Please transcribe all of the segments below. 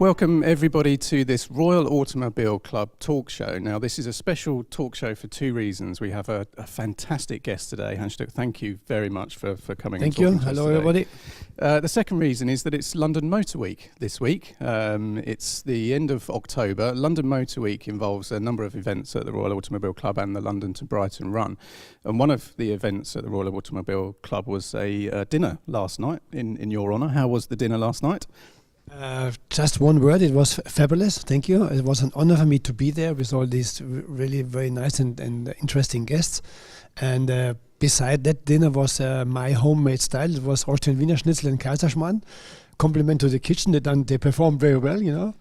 Welcome everybody to this Royal Automobile Club talk show. Now this is a special talk show for two reasons. We have a fantastic guest today. Hans-Joachim, thank you very much for coming. Thank you. Hello everybody. The second reason is that it's London Motor Week this week. It's the end of October. London Motor Week involves a number of events at the Royal Automobile Club and the London to Brighton run. And one of the events at the Royal Automobile Club was a dinner last night in your honour. How was the dinner last night? Just one word, it was fabulous, thank you. It was an honor for me to be there with all these really very nice and interesting guests. And beside that dinner was my homemade style. It was Austrian Wiener Schnitzel and Kaiserschmarrn. Compliment to the kitchen, they performed very well, you know.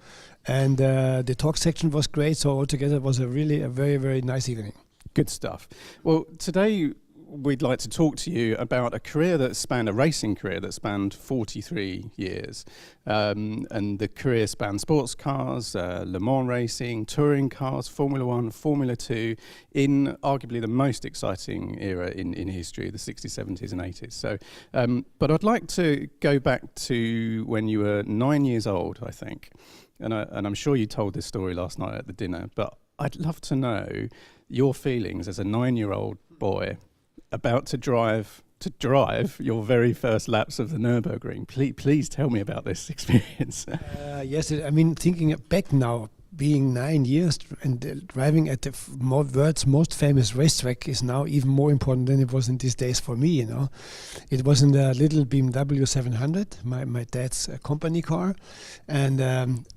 And the talk section was great, so altogether it was a very, very nice evening. Good stuff. Well, today we'd like to talk to you about a racing career that spanned 43 years. And the career spanned sports cars, Le Mans racing, touring cars, Formula 1, Formula 2, in arguably the most exciting era in history, the 60s, 70s and 80s. So, but I'd like to go back to when you were 9 years old, I think. And I'm sure you told this story last night at the dinner, but I'd love to know your feelings as a 9-year-old boy about to drive your very first laps of the Nurburgring. Please tell me about this experience. Yes, I mean, thinking back now, being 9 years and driving at the world's most famous racetrack is now even more important than it was in these days for me, you know. It was in the little BMW 700, my dad's company car. And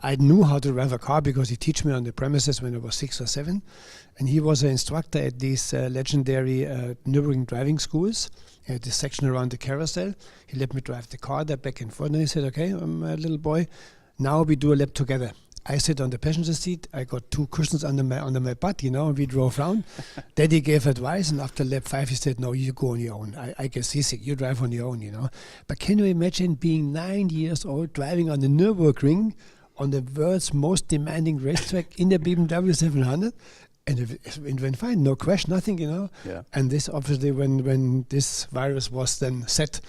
I knew how to drive a car because he taught me on the premises when I was 6 or 7. And he was an instructor at these legendary Nurburgring driving schools. He had this section around the carousel. He let me drive the car there back and forth. And he said, okay, little boy, now we do a lap together. I sit on the passenger seat. I got 2 cushions under my butt, you know, and we drove around. Daddy gave advice, and after lap 5, he said, no, you go on your own. I get seasick. You drive on your own, you know. But can you imagine being 9 years old, driving on the Nurburgring, on the world's most demanding racetrack in the BMW 700? And it went fine, no crash, nothing, you know. Yeah. And this obviously when this virus was then set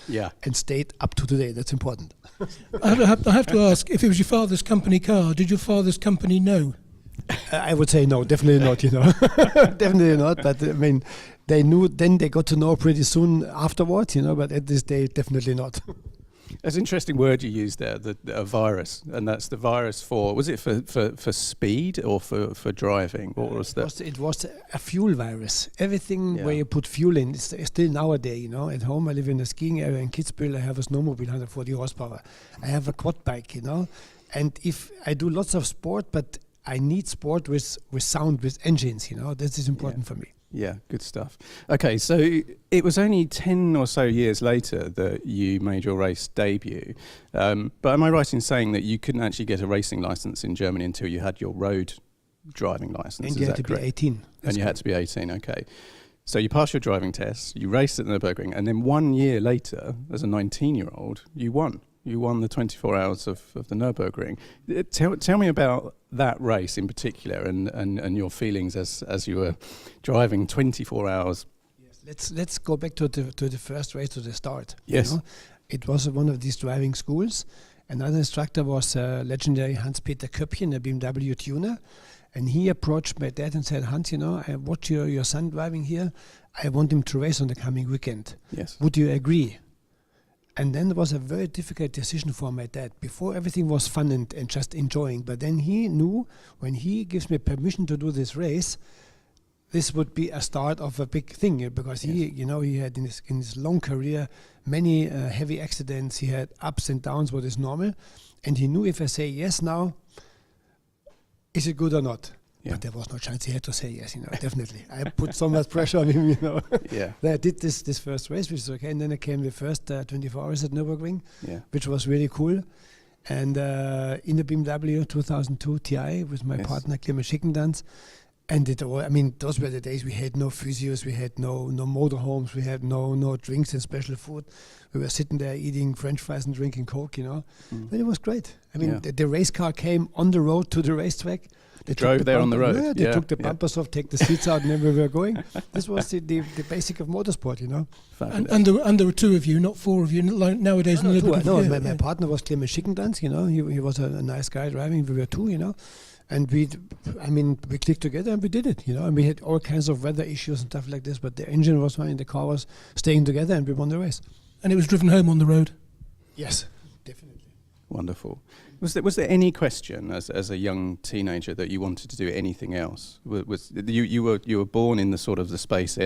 and stayed up to today, that's important. I have to ask, if it was your father's company car, did your father's company know? I would say no, definitely not, you know. Definitely not, but I mean, they knew, then they got to know pretty soon afterwards, you know, but at this day, definitely not. That's an interesting word you used there, a virus, and that's the virus for, was it for speed or for driving? What was that? It was a fuel virus. Everything where you put fuel in, it's still nowadays, you know. At home I live in a skiing area in Kitzbühel. I have a snowmobile, 140 horsepower. I have a quad bike, you know. And if I do lots of sport, but I need sport with sound, with engines, you know. This is important for me. Yeah, good stuff. Okay, so it was only 10 or so years later that you made your race debut. But am I right in saying that you couldn't actually get a racing license in Germany until you had your road driving license? And you had to be 18. And you had to be 18, okay. So you passed your driving test, you raced at the Nurburgring, and then 1 year later, as a 19-year-old, you won. You won the 24 hours of the Nurburgring. Tell me about that race in particular and your feelings as you were driving 24 hours. Yes, let's go back to the first race, to the start. Yes. You know? It was one of these driving schools. Another instructor was legendary Hans-Peter Köppchen, a BMW tuner. And he approached my dad and said, Hans, you know, I watched your son driving here. I want him to race on the coming weekend. Yes. Would you agree? And then it was a very difficult decision for my dad. Before, everything was fun and just enjoying. But then he knew when he gives me permission to do this race, this would be a start of a big thing. Because he, you know, he had in his long career many heavy accidents. He had ups and downs, what is normal. And he knew if I say yes now, is it good or not? Yeah. But there was no chance. He had to say yes, you know, definitely. I put so much pressure on him, you know. Yeah. Then I did this first race, which is okay. And then I came the first 24 hours at Nürburgring, which was really cool. And in the BMW 2002 Ti with my partner, Clemens Schickendans, And it all, I mean, those were the days we had no physios, we had no motorhomes, we had no drinks and special food. We were sitting there eating French fries and drinking Coke, But it was great. I mean, the race car came on the road to the racetrack. They drove there on the road. Yeah, they took the bumpers off, take the seats out, and then we were going. This was the basic of motorsport, And there were two of you, not four of you, like nowadays. My partner was Clemens Schickendans, He was a nice guy driving. We were two, And we clicked together and we did it, And we had all kinds of weather issues and stuff like this, but the engine was fine, the car was staying together, and we won the race. And it was driven home on the road? Yes, definitely. Wonderful. Was there any question as a young teenager that you wanted to do anything else? You were born in the sort of the space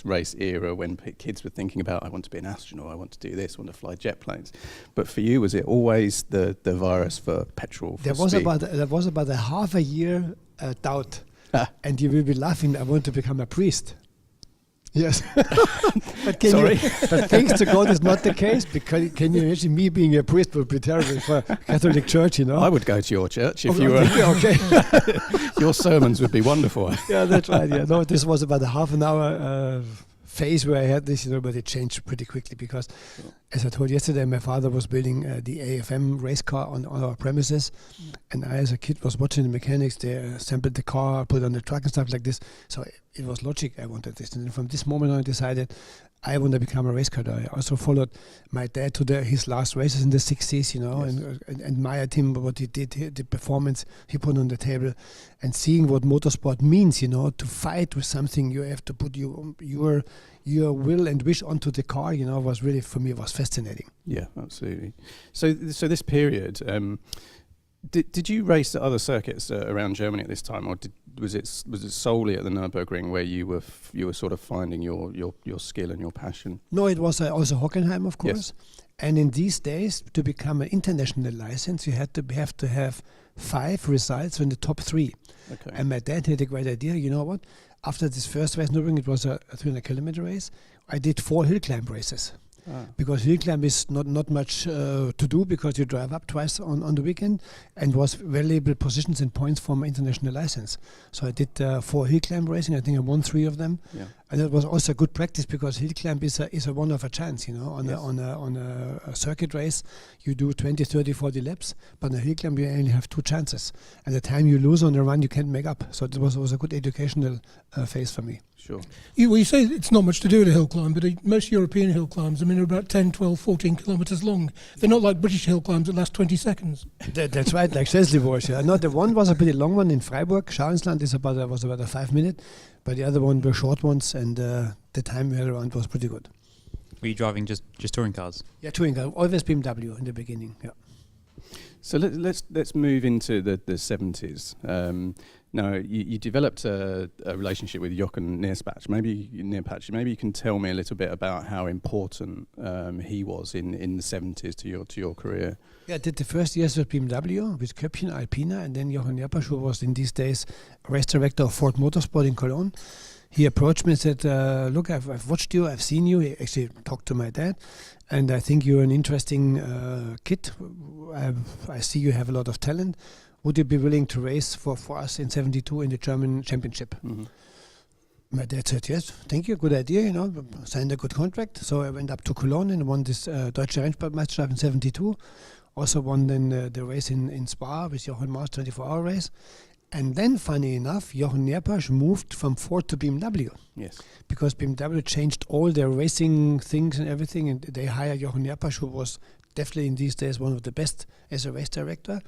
race era when kids were thinking about, I want to be an astronaut, I want to do this, I want to fly jet planes. But for you, was it always the virus for petrol? For there was about a half a year doubt, and you will be laughing. I want to become a priest. Yes, but thanks to God, it's not the case. Because can you imagine me being a priest would be terrible for Catholic Church, I would go to your church if you were. Okay. Your sermons would be wonderful. Yeah, that's right. Yeah, no, this was about a half an hour phase where I had this, but it changed pretty quickly because, as I told you yesterday, my father was building the AFM race car on our premises, and I, as a kid, was watching the mechanics. They assembled the car, put it on the truck and stuff like this. So it was logic. I wanted this, and then from this moment on, I decided I want to become a race car driver. I also followed my dad to his last races in the 60s, and admired him, what he did, the performance he put on the table, and seeing what motorsport means, to fight with something, you have to put your will and wish onto the car, was really, for me, was fascinating. Yeah, absolutely. So this period, did you race at other circuits around Germany at this time, or was it solely at the Nurburgring where you were sort of finding your skill and your passion? No, it was also Hockenheim, of course. Yes. And in these days, to become an international license, you have to have 5 results in the top 3. Okay. And my dad had a great idea. You know what? After this first race, Nurburgring, it was a 300-kilometer race. I did 4 hill climb races. Because hill climb is not much to do because you drive up twice on the weekend, and was valuable positions and points for my international license. So I did 4 hill climb racing. I think I won 3 of them. Yeah. And it was also good practice because hill climb is a one of a chance, on a circuit race you do 20, 30, 40 laps, but on a hill climb you only have 2 chances, and the time you lose on the run you can't make up. So it was a good educational phase for me. Sure. You say it's not much to do at a hill climb, but most European hill climbs, are about 10, 12, 14 kilometres long. They're not like British hill climbs that last 20 seconds. That's right, like Schleswig. Yeah. No, the one was a pretty long one in Freiburg. Schauinsland was about a 5 minute, but the other one were short ones, and the time we had around was pretty good. Were you driving just touring cars? Yeah, touring cars. Always BMW in the beginning. Yeah. So let's move into the 70s. Now you developed a relationship with Jochen Nierpatsch. Maybe you can tell me a little bit about how important he was in the 70s to your career. Yeah, I did the first years with BMW, with Köppchen, Alpina, and then Jochen Nierpatsch, who was in these days race director of Ford Motorsport in Cologne. He approached me and said, look, I've watched you, I've seen you. He actually talked to my dad, and I think you're an interesting kid. I see you have a lot of talent. Would you be willing to race for us in 72 in the German championship? Mm-hmm. My dad said, yes, thank you, good idea, signed a good contract. So I went up to Cologne and won this Deutsche Rennsportmeisterschaft in 72. Also won then the race in Spa with Jochen Maas, 24-hour race. And then, funny enough, Jochen Nierpatsch moved from Ford to BMW. Yes. Because BMW changed all their racing things and everything, and they hired Jochen Nierpatsch, who was definitely in these days one of the best as a race director.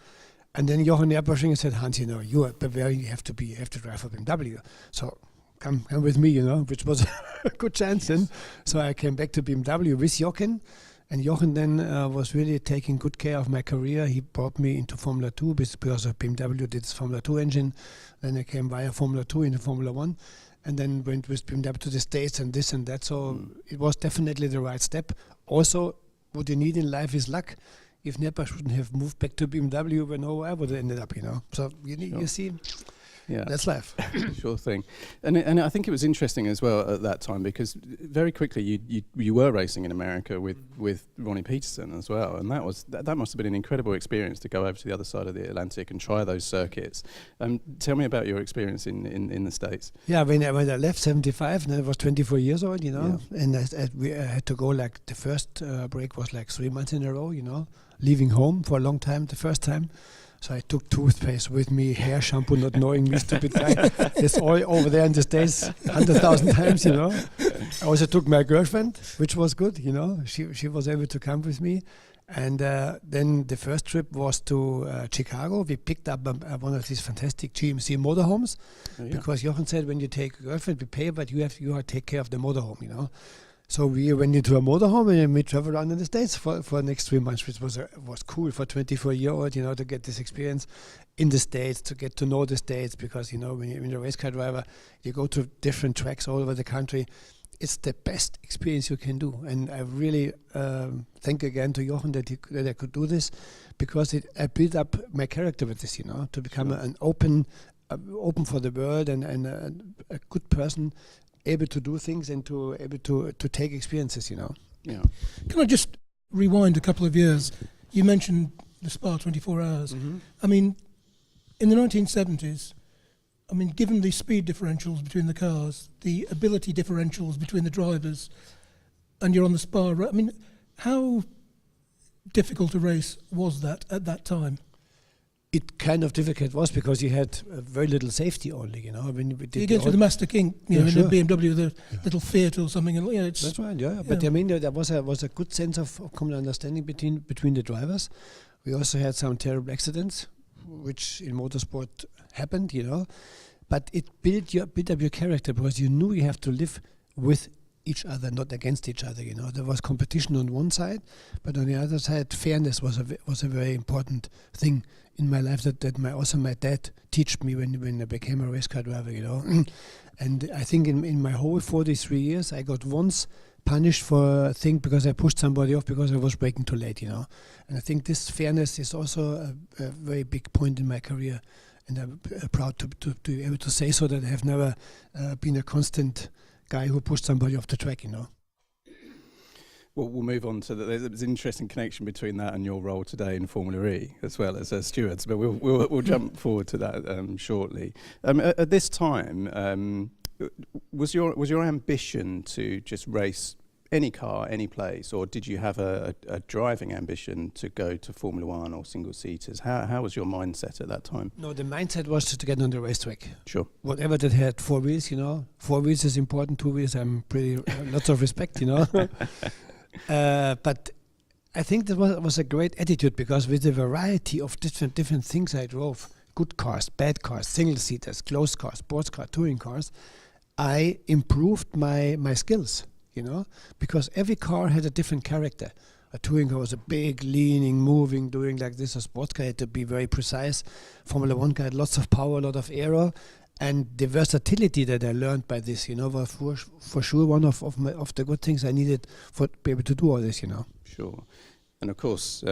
And then Jochen Nierpatsch said, Hans, you are Bavarian, you have to drive for BMW. So come with me, which was a good chance then. So I came back to BMW with Jochen. And Jochen then was really taking good care of my career. He brought me into Formula 2 because of BMW did this Formula 2 engine. Then I came via Formula 2 into Formula 1, and then went with BMW to the States and this and that. So it was definitely the right step. Also, what you need in life is luck. If Nierpatsch wouldn't have moved back to BMW, I would have ended up, So you see, Yeah. That's life. Sure thing. And I think it was interesting as well at that time because very quickly you were racing in America with Ronnie Peterson as well, and that must have been an incredible experience to go over to the other side of the Atlantic and try those circuits. Tell me about your experience in the States. Yeah, when I left 75, and I was 24 years old, and I had to go like the first break was like 3 months in a row, leaving home for a long time the first time. So I took toothpaste with me, hair shampoo, not knowing me, stupid guy. It's all over there in the States 100,000 times, I also took my girlfriend, which was good, She was able to come with me. And then the first trip was to Chicago. We picked up one of these fantastic GMC motorhomes because Jochen said when you take a girlfriend, we pay, but you have to take care of the motorhome, So we went into a motorhome and we traveled around in the States for the next 3 months, which was cool for a 24-year-old, to get this experience in the States, to get to know the States, because, when you're a race car driver, you go to different tracks all over the country. It's the best experience you can do. And I really thank again to Jochen that I could do this, because I built up my character with this, to become an open for the world and a good person, able to do things and able to take experiences, Yeah. Can I just rewind a couple of years? You mentioned the Spa 24 hours. Mm-hmm. I mean, in the 1970s, given the speed differentials between the cars, the ability differentials between the drivers, and you're on the Spa, how difficult a race was that at that time? It kind of difficult was because you had very little safety only, When we did You get to the Master King, Yeah, in sure. the BMW, the little Fiat or something, and it's That's right, yeah. But there was a good sense of common understanding between the drivers. We also had some terrible accidents, which in motorsport happened, But it built up your character because you knew you have to live with each other, not against each other. There was competition on one side, but on the other side, fairness was a very important thing in my life that my dad taught me when I became a race car driver. And I think in my whole 43 years, I got once punished for a thing because I pushed somebody off because I was braking too late. And I think this fairness is also a very big point in my career. And I'm proud to be able to say so, that I have never been a constant guy who pushed somebody off the track, Well, we'll move on to there's an interesting connection between that and your role today in Formula E, as well as stewards. But we'll jump forward to that shortly. At this time, was your ambition to just race any car, any place, or did you have a driving ambition to go to Formula One or single seaters? How was your mindset at that time? No, the mindset was to get on the racetrack. Sure. Whatever that had 4 wheels, 4 wheels is important. 2 wheels, I'm pretty lots of respect, But I think that was a great attitude, because with the variety of different things I drove, good cars, bad cars, single seaters, closed cars, sports car, touring cars, I improved my skills. Because every car had a different character. A touring car was a big, leaning, moving, doing like this. A sports car had to be very precise. Formula One car had lots of power, a lot of aero, and the versatility that I learned by this, was for sure one of the good things I needed to be able to do all this, Sure. And of course,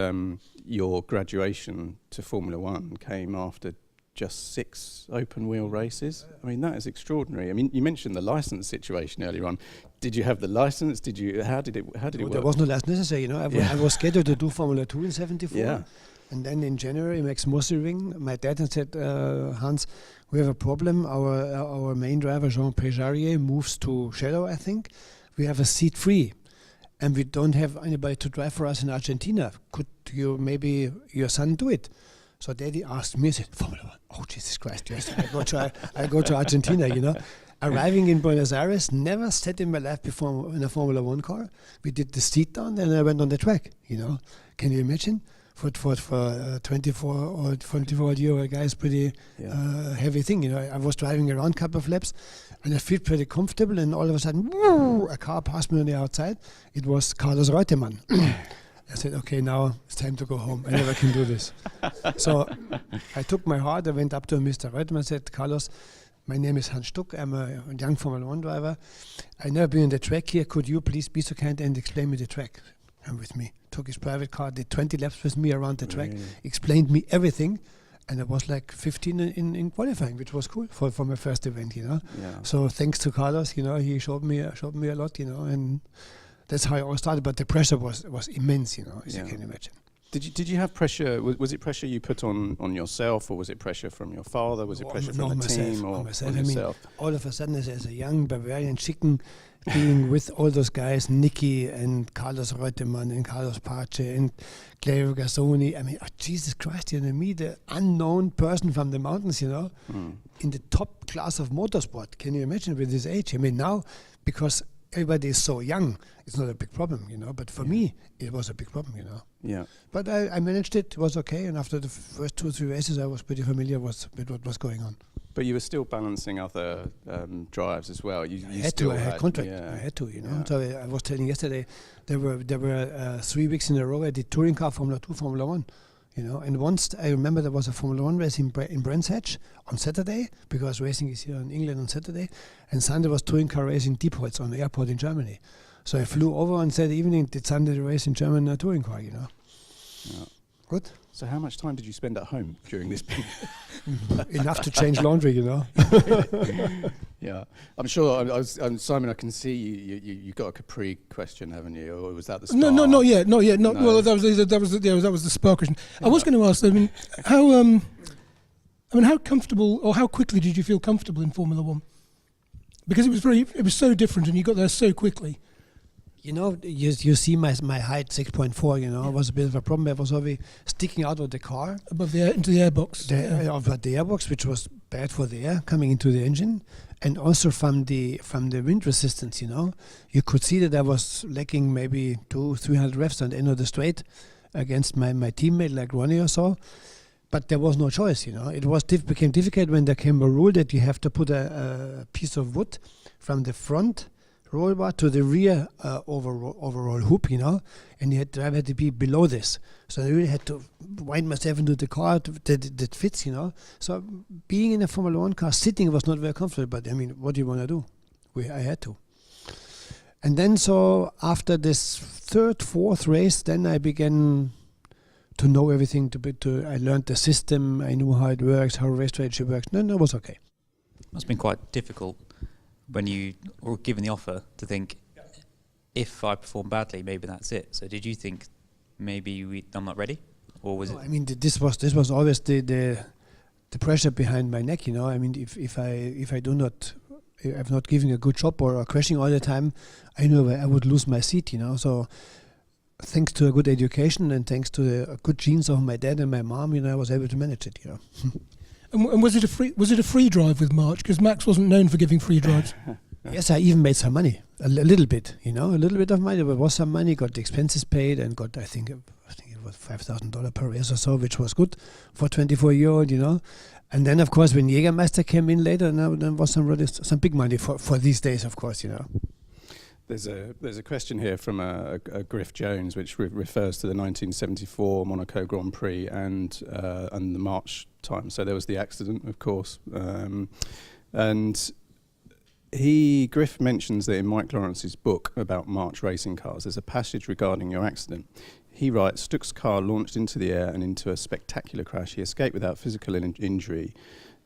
your graduation to Formula One came after just 6 open wheel races. That is extraordinary. You mentioned the license situation earlier on. Did you have the license? How did it work? There was no license necessary, I was scheduled to do Formula 2 in 74. Yeah. And then in January, Max Nurburgring, my dad had said, Hans, we have a problem. Our main driver, Jean Péjarier, moves to Shadow, I think. We have a seat free, and we don't have anybody to drive for us in Argentina. Could you maybe your son do it? So Daddy asked me, I said, Formula One. Oh, Jesus Christ, yes, I go to Argentina, Arriving in Buenos Aires, never sat in my life before in a Formula One car. We did the seat down, and I went on the track, Can you imagine? For 24 or 24-year-old guy is pretty heavy thing, I was driving around a couple of laps, and I feel pretty comfortable, and all of a sudden, woo, a car passed me on the outside. It was Carlos Reutemann. I said, okay, now it's time to go home. I never can do this. So I took my heart. I went up to Mr. Reutemann and said, Carlos, my name is Hans Stuck. I'm a young Formula One driver. I've never been on the track here. Could you please be so kind and explain me the track? Come with me. Took his private car, did 20 laps with me around the track, explained me everything. and I was like 15 in qualifying, which was cool for my first event, you know. Yeah. So thanks to Carlos, you know, he showed me a lot, you know, and that's how I all started. But the pressure was immense, you know, as you can imagine. Did you have pressure? Was it pressure you put on yourself, or was it pressure from your father? Was it pressure from the team, or myself? on I mean, yourself? all of a sudden, as a young Bavarian chicken, being with all those guys, Nicky and Carlos Reutemann and Carlos Pace and Claudio Gassoni. I mean, Jesus Christ, you know, me, the unknown person from the mountains, you know, in the top class of motorsport. Can you imagine with this age? I mean, now, because everybody is so young, it's not a big problem, you know. But for me, it was a big problem, you know. Yeah. But I managed it. It was okay. And after the first 2 or 3 races, I was pretty familiar with what was going on. But you were still balancing other drives as well. You I had still to. I had contract. Yeah. I had to, you know. Yeah. So I was telling yesterday, there were 3 weeks in a row I did touring car, Formula 2, Formula 1. You know, and once I remember there was a Formula 1 race in Brands Hatch on Saturday, because racing is here in England on Saturday, and Sunday was touring car race in Diepholz on the airport in Germany. So I flew over on Saturday evening, did Sunday the race in German touring car, you know. Yeah. Good. So how much time did you spend at home during this period? Enough to change laundry, you know. Yeah, I'm sure. Simon, I can see you got a Capri question, haven't you? Or was that the Spa? No, not yet. No. No. Well, that was the Spa question. I was going to ask. I mean, how comfortable or how quickly did you feel comfortable in Formula 1? Because it was so different, and you got there so quickly. You know, you see my height, 6.4, you know, was a bit of a problem. I was always sticking out of the car. Above the into the airbox. Of the airbox, which was bad for the air coming into the engine. And also from the wind resistance, you know. You could see that I was lacking maybe 200-300 revs on the end of the straight against my teammate like Ronnie or so. But there was no choice, you know. It became difficult when there came a rule that you have to put a piece of wood from the front roll bar to the rear overall hoop, you know, and the driver had to be below this. So I really had to wind myself into the car that fits, you know. So being in a Formula 1 car, sitting was not very comfortable, but I mean, what do you want to do? I had to. And then so after this third, fourth race, then I began to know everything. I learned the system, I knew how it works, how race strategy works. No, it was okay. Must have been quite difficult when you were given the offer to think, if I perform badly, maybe that's it. So did you think maybe I'm not ready, or was it? I mean, this was always the pressure behind my neck. You know, I mean, if I'm not giving a good job or crashing all the time, I know I would lose my seat. You know, so thanks to a good education and thanks to the good genes of my dad and my mom, you know, I was able to manage it. You know. And was it a free drive with March? Because Max wasn't known for giving free drives. Yes, I even made some money, a little bit, you know, a little bit of money. There was some money, got the expenses paid, and got I think it was $5,000 per race or so, which was good for 24-year-old, you know. And then of course when Jägermeister came in later, now there was some big money for these days, of course, you know. There's a question here from a Griff Jones, which refers to the 1974 Monaco Grand Prix and the March time. So there was the accident, of course, and Griff mentions that in Mike Lawrence's book about March racing cars, there's a passage regarding your accident. He writes, Stuck's car launched into the air and into a spectacular crash. He escaped without physical injury.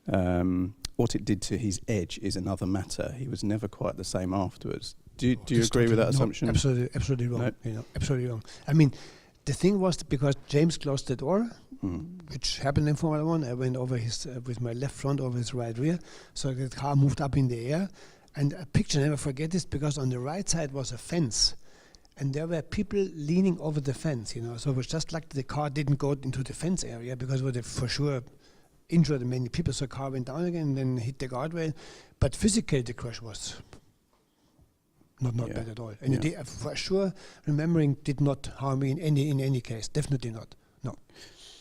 What it did to his edge is another matter. He was never quite the same afterwards. Do you agree with that assumption? Absolutely wrong. No? You know, absolutely wrong. I mean, the thing was because James closed the door, which happened in Formula 1. I went over his with my left front over his right rear, so the car moved up in the air. And a picture, never forget this, because on the right side was a fence, and there were people leaning over the fence. You know, so it was just like the car didn't go into the fence area because it would have for sure injured many people. So the car went down again and then hit the guardrail. But physically, the crash was not bad at all. And it, for sure, remembering did not harm me in any case. Definitely not. No.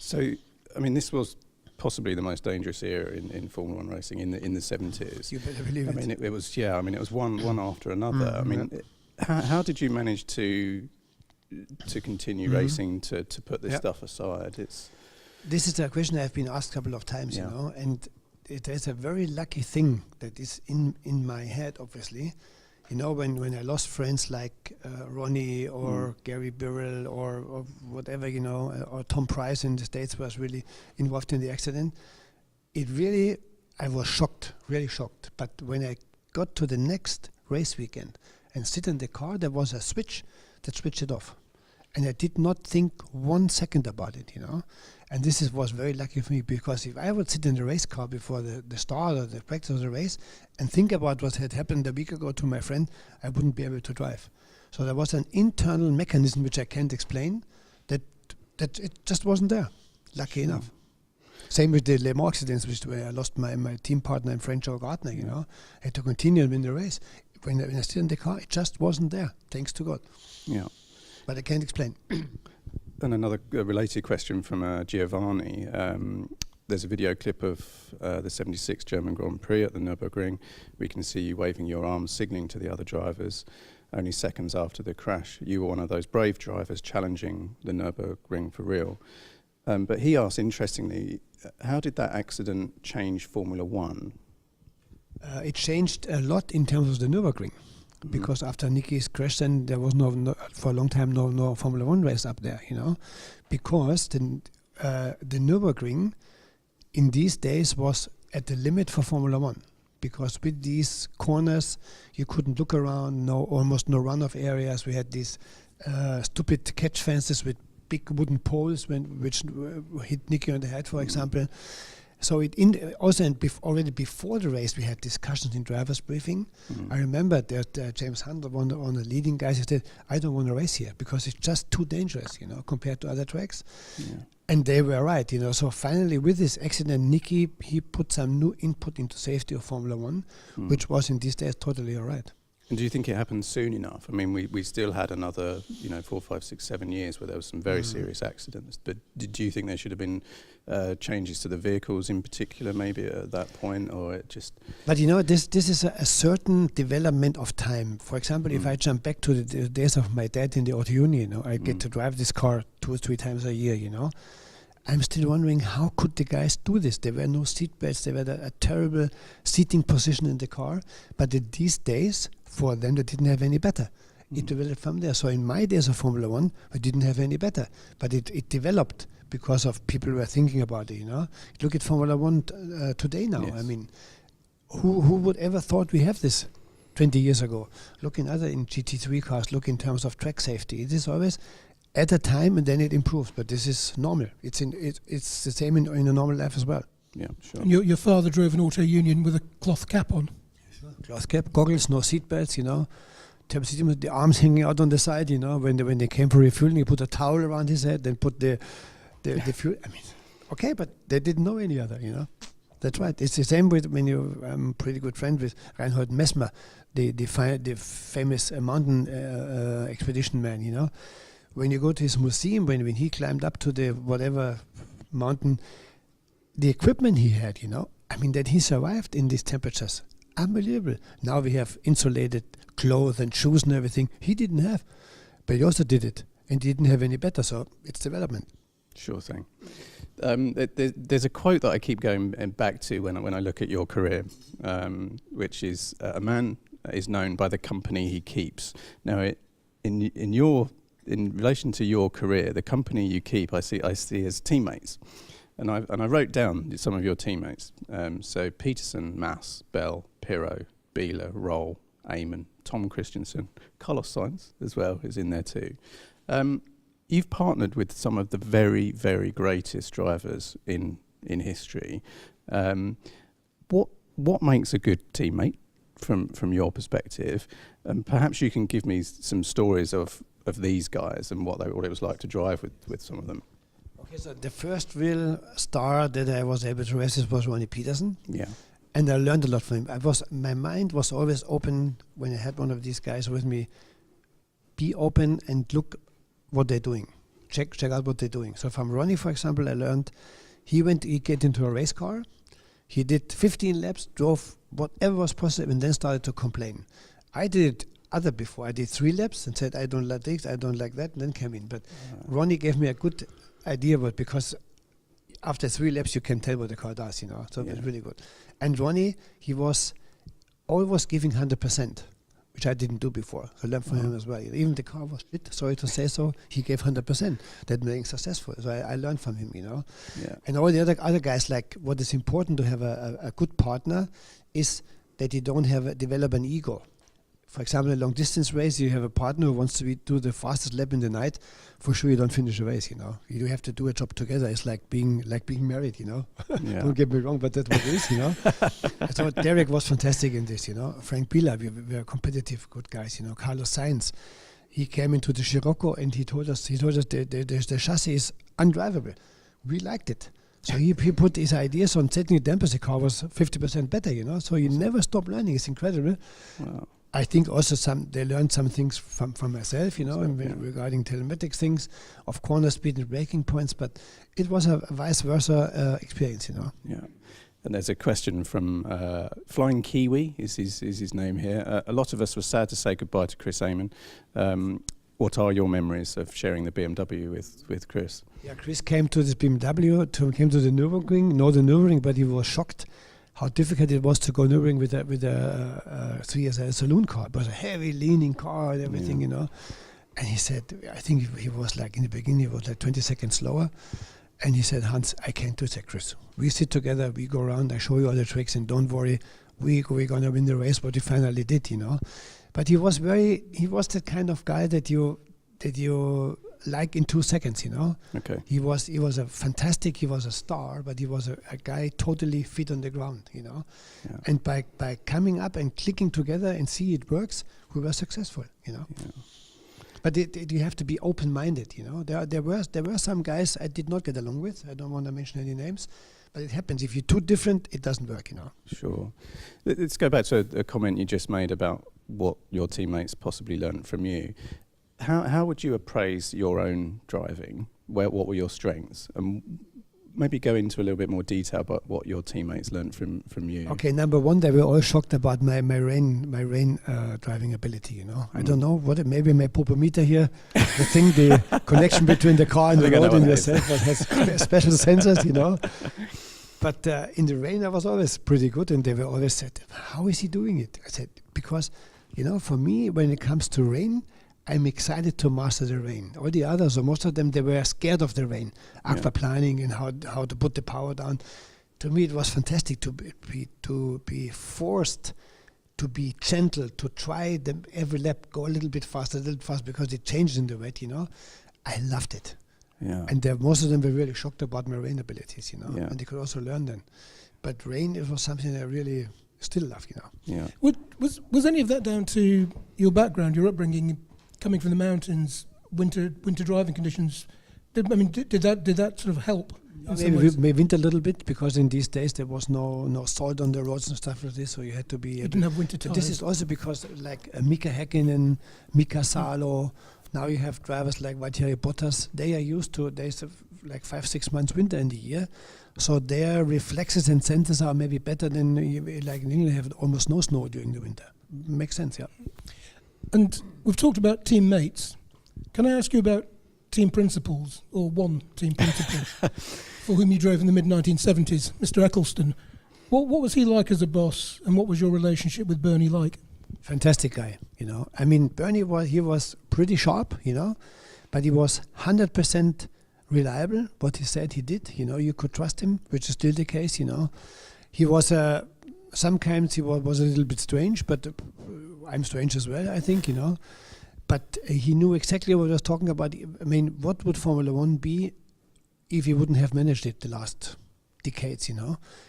So, I mean, this was possibly the most dangerous era in Formula 1 racing in the 70s. You better believe it. I mean, it was it was one after another. I mean, how did you manage to continue racing to put this stuff aside? This is a question I've been asked a couple of times, you know, and it is a very lucky thing that is in my head, obviously. You know, when I lost friends like Ronnie or Gary Birrell or whatever, you know, or Tom Price in the States was really involved in the accident, I was shocked, really shocked. But when I got to the next race weekend and sit in the car, there was a switch that switched it off. And I did not think 1 second about it, you know. And this was very lucky for me, because if I would sit in the race car before the start or the practice of the race and think about what had happened a week ago to my friend, I wouldn't be able to drive. So there was an internal mechanism which I can't explain, that it just wasn't there, lucky enough. Same with the Le Mans accidents, where I lost my team partner and friend Joe Gardner, you know. I had to continue and win the race. When I stood in the car, it just wasn't there, thanks to God. Yeah. But I can't explain. And another related question from Giovanni. There's a video clip of the 76 German Grand Prix at the Nurburgring. We can see you waving your arms, signalling to the other drivers. Only seconds after the crash, you were one of those brave drivers challenging the Nurburgring for real. But he asked, interestingly, how did that accident change Formula One? It changed a lot in terms of the Nurburgring. Because after Nicky's crash, then there was no for a long time no Formula One race up there, you know, because the Nurburgring in these days was at the limit for Formula One, because with these corners you couldn't look around, almost no runoff areas. We had these stupid catch fences with big wooden poles which hit Nicky on the head, for example. So already before the race, we had discussions in drivers' briefing. I remember that James Hunt, one of the leading guys, he said, "I don't want to race here because it's just too dangerous, you know, compared to other tracks." Yeah. And they were right, you know. So finally, with this accident, Nicky, he put some new input into safety of Formula One, which was in these days totally all right. And do you think it happened soon enough? I mean, we still had another, 4, 5, 6, 7 years where there was some very serious accidents. But do you think there should have been changes to the vehicles in particular, maybe at that point, or it just? But you know, this is a certain development of time. For example, if I jump back to the days of my dad in the Auto Union, you know, I get to drive this car 2 or 3 times a year, you know. I'm still wondering, how could the guys do this? There were no seat belts. There were a terrible seating position in the car. But in these days, for them, they didn't have any better. It developed from there. So in my days of Formula One, we didn't have any better. But it developed because of people who were thinking about it, you know. Look at Formula One today now. Yes. I mean, who would ever thought we have this 20 years ago? Look in GT3 cars, look in terms of track safety. It is always at a time, and then it improves. But this is normal. It's the same in a normal life as well. Yeah, sure. And your father drove an Auto Union with a cloth cap on. Cloth cap, goggles, no seat belts, you know. The arms hanging out on the side, you know. When they came for refueling, he put a towel around his head, then put the fuel. I mean, okay, but they didn't know any other, you know. That's right. It's the same with when I'm a pretty good friend with Reinhold Messmer, the famous mountain expedition man, you know. When you go to his museum, when he climbed up to the whatever mountain, the equipment he had, you know, I mean, that he survived in these temperatures. Unbelievable. Now we have insulated clothes and shoes and everything. He didn't have, but he also did it, and he didn't have any better. So it's development. Sure thing. There's a quote that I keep going back to when I look at your career, which is a man is known by the company he keeps. Now, in relation to your career, the company you keep, I see as teammates. And I wrote down some of your teammates. So Peterson, Mass, Bell, Pirro, Bieler, Roll, Eamon, Tom Christensen, Carlos Sainz as well is in there too. You've partnered with some of the very, very greatest drivers in history. What makes a good teammate from your perspective? And perhaps you can give me some stories of these guys and what it was like to drive with some of them. Okay, so the first real star that I was able to race was Ronnie Peterson. Yeah. And I learned a lot from him. My mind was always open when I had one of these guys with me. Be open and look what they're doing. Check out what they're doing. So from Ronnie, for example, I learned he get into a race car. He did 15 laps, drove whatever was possible, and then started to complain. I did it before. I did 3 laps and said, I don't like this, I don't like that, and then came in. But Ronnie gave me a good idea about, because after 3 laps you can tell what the car does, you know. So it was really good. And Ronnie, he was always giving 100%. which I didn't do before. So I learned from him as well. Even the car was shit, sorry to say so, he gave 100%. That made him successful. So I learned from him, Yeah. And all the other guys, like, what is important to have a good partner is that you don't develop an ego. For example, a long distance race, you have a partner who wants to do the fastest lap in the night. For sure, you don't finish a race. You have to do a job together. It's like being married. Yeah. Don't get me wrong, but that's what it is. So Derek was fantastic in this. Frank Bila, we are competitive, good guys. Carlos Sainz, he came into the Scirocco and he told us the chassis is undrivable. We liked it. So he put his ideas on setting the dampers. The car was 50% better. So you never stop learning. It's incredible. Wow. I think also they learned some things from myself, regarding telematics things, of corner speed and braking points, but it was a vice versa experience, Yeah. And there's a question from Flying Kiwi is his name here. A lot of us were sad to say goodbye to Chris Amon. What are your memories of sharing the BMW with Chris? Yeah, Chris came to this BMW, came to the Nurburgring, but he was shocked how difficult it was to go Nurburgring with a 3SL saloon car. It was a heavy, leaning car and everything, And he said, I think he was like, in the beginning, he was like 20 seconds slower. And he said, Hans, I can't do that, Chris. We sit together, we go around, I show you all the tricks, and don't worry, we're going to win the race, what he finally did, But he was the kind of guy that you like in 2 seconds, Okay. He was a star, but he was a guy totally fit on the ground, Yeah. And by coming up and clicking together and see it works, we were successful, Yeah. But you have to be open-minded, There were some guys I did not get along with. I don't want to mention any names, but it happens. If you're too different, it doesn't work, Sure. Let's go back to a comment you just made about what your teammates possibly learned from you. How would you appraise your own driving? What were your strengths? And maybe go into a little bit more detail about what your teammates learned from you. Okay, number one, they were all shocked about my rain driving ability. I don't know maybe my popometer here, the connection between the car and the road and yourself, but has special sensors. But in the rain, I was always pretty good, and they were always said, "How is he doing it?" I said, "Because for me, when it comes to rain, I'm excited to master the rain. All the others, or most of them, they were scared of the rain, aquaplaning and how to put the power down. To me, it was fantastic to be forced to be gentle, to try them every lap, go a little bit faster, because it changed in the wet. I loved it. Yeah. And most of them were really shocked about my rain abilities. Yeah. And they could also learn them. But rain, it was something I really still love. Yeah. Was any of that down to your background, your upbringing? Coming from the mountains, winter driving conditions, did that sort of help? Maybe winter a little bit, because in these days there was no salt on the roads and stuff like this, so you had to be. You didn't have winter tires. This is also because like Mika Häkkinen, Mika Salo. Now you have drivers like Valtteri Bottas. They are used to days of like 5-6 months winter in the year, so their reflexes and senses are maybe better than like in England have almost no snow during the winter. Makes sense, yeah. And we've talked about teammates. Can I ask you about team principals, or one team principal, for whom you drove in the mid-1970s, Mr. Eccleston? What was he like as a boss, and what was your relationship with Bernie like? Fantastic guy, I mean, Bernie was pretty sharp, but he was 100% reliable. What he said, he did. You could trust him, which is still the case. He was sometimes he was a little bit strange, but I'm strange as well, I think. But he knew exactly what I was talking about. I mean, what would Formula One be if he wouldn't have managed it the last decades?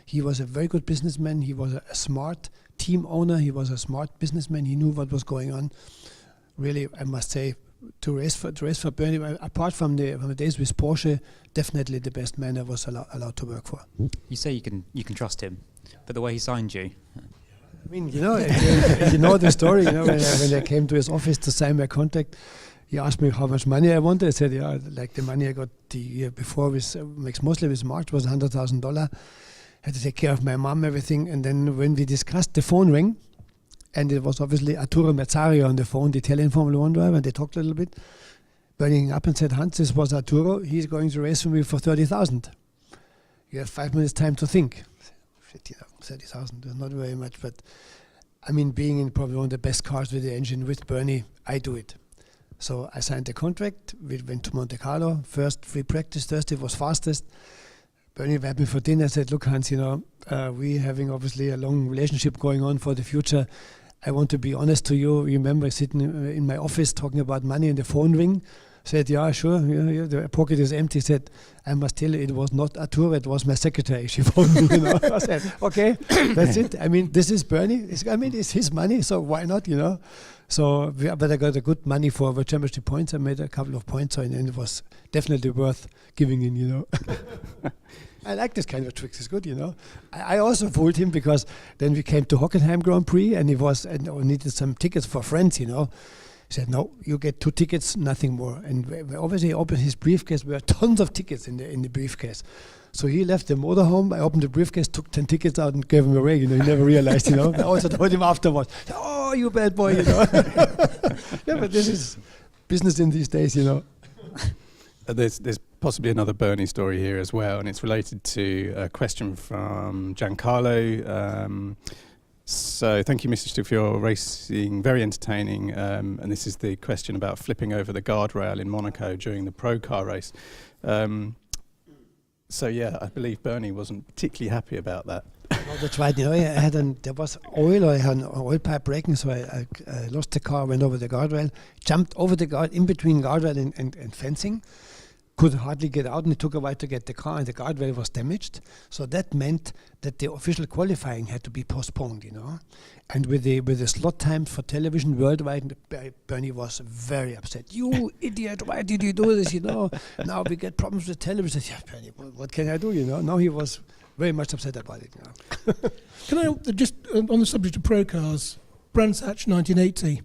He was a very good businessman. He was a smart team owner. He was a smart businessman. He knew what was going on. Really, I must say, to race for Bernie, apart from the days with Porsche, definitely the best man I was allowed to work for. You say you can trust him, but the way he signed you. I mean, you know the story. When I came to his office to sign my contract, he asked me how much money I wanted. I said, like the money I got the year before mostly with March was $100,000. Had to take care of my mom, everything. And then when we discussed, the phone rang, and it was obviously Arturo Merzario on the phone, the Italian Formula One driver, and they talked a little bit. Burning up and said, Hans, this was Arturo. He's going to race for me for 30,000. You have 5 minutes time to think. 30,000 is not very much, but I mean, being in probably one of the best cars with the engine with Bernie, I do it. So I signed the contract. We went to Monte Carlo. First free practice Thursday was fastest. Bernie invited me for dinner. I said, look, Hans, we having obviously a long relationship going on for the future. I want to be honest to you. Remember sitting in my office talking about money and the phone ring? Said, yeah, sure. Yeah, the pocket is empty. Said, I must tell you, it was not Arturo, it was my secretary. She phoned me, I said, okay, that's it. I mean, this is Bernie. It's his money, so why not, So, but I got a good money for the championship points. I made a couple of points, and it was definitely worth giving in, I like this kind of tricks. It's good, I also fooled him because then we came to Hockenheim Grand Prix, and needed some tickets for friends, He said, no, you get 2 tickets, nothing more. And we obviously opened his briefcase. There were tons of tickets in the briefcase. So he left the motorhome. I opened the briefcase, took 10 tickets out and gave them away. He never realized, I also told him afterwards, oh, you bad boy, Yeah, but this is business in these days, There's possibly another Bernie story here as well, and it's related to a question from Giancarlo. So thank you, Mr. Stuck, for your racing, very entertaining. And this is the question about flipping over the guardrail in Monaco during the pro car race. So yeah, I believe Bernie wasn't particularly happy about that. No, that's right. There was oil, or I had an oil pipe breaking, so I lost the car, went over the guardrail, jumped over the guard, in between guardrail and fencing. Could hardly get out, and it took a while to get the car, and the guardrail was damaged. So that meant that the official qualifying had to be postponed, And with the slot times for television worldwide, Bernie was very upset. You idiot! Why did you do this? Now we get problems with television. Yeah, Bernie, what can I do? Now he was very much upset about it. Can I just on the subject of pro cars, Brands Hatch 1980.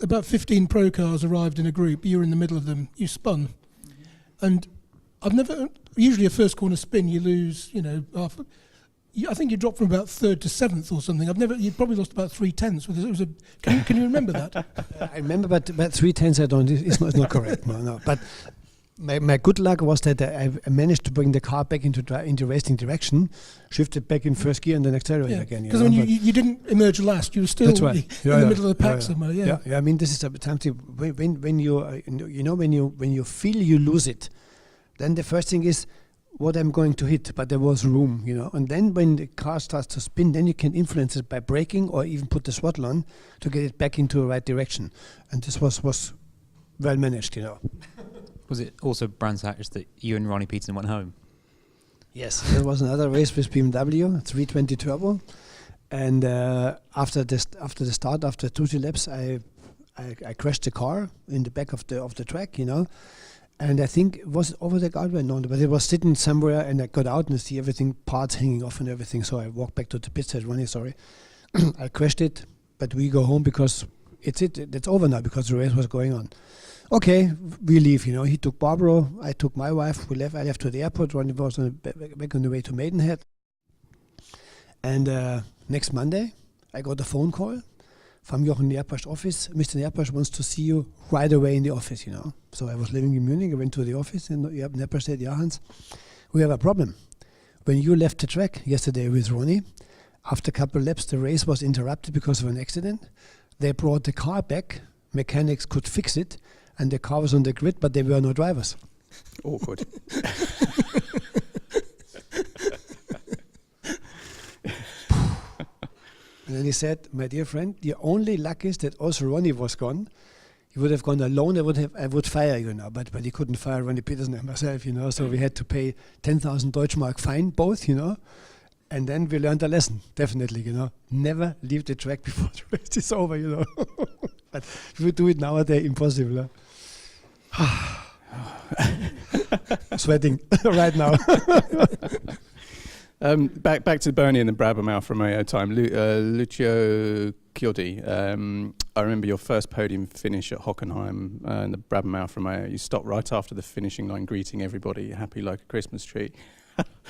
About 15 pro cars arrived in a group. You were in the middle of them. You spun, and I've never. Usually, a first corner spin, you lose. Half. I think you dropped from about 3rd to 7th or something. You probably lost about 3/10. It was a. Can you remember that? I remember, but 3/10 I don't. It's not correct. No. But my good luck was that I managed to bring the car back into racing direction, shifted back in first gear and then accelerated again. Because when you didn't emerge last, you were still in the middle of the pack somewhere. Yeah. I mean, this is a time to when you feel you lose it, then the first thing is what I'm going to hit, but there was room, And then when the car starts to spin, then you can influence it by braking or even put the throttle on to get it back into the right direction. And this was well managed, Was it also Brands Hatch that you and Ronnie Peterson went home? Yes, there was another race with BMW, 320 Turbo, and after the start, after 2-3 laps, I crashed the car in the back of the track, and I think it was over the guardrail, no, but it was sitting somewhere, and I got out and I see everything, parts hanging off and everything. So I walked back to the pit, said, Ronnie, sorry, I crashed it, but we go home because it's over now because the race was going on. Okay, we leave, He took Barbara, I took my wife, we left. I left to the airport, Ronnie was back on the way to Maidenhead. And next Monday, I got a phone call from Jochen Nerpasch's office. Mr. Nerpasch wants to see you right away in the office, So I was living in Munich, I went to the office, and Nerpasch said, yeah, Hans, we have a problem. When you left the track yesterday with Ronnie, after a couple of laps, the race was interrupted because of an accident. They brought the car back, mechanics could fix it, and the car was on the grid, but they were no drivers. Awkward. And then he said, my dear friend, the only luck is that also Ronnie was gone. He would have gone alone, I would fire you now, but he couldn't fire Ronnie Peterson and myself, so we had to pay 10,000 Deutschmark fine, both, And then we learned a lesson, definitely, Never leave the track before the race is over, But if we do it nowadays, impossible. Sweating right now. Back to Bernie and the Brabham Alfa Romeo time. Lucio Chiodi, I remember your first podium finish at Hockenheim in the Brabham Alfa Romeo. You stopped right after the finishing line, greeting everybody, happy like a Christmas tree.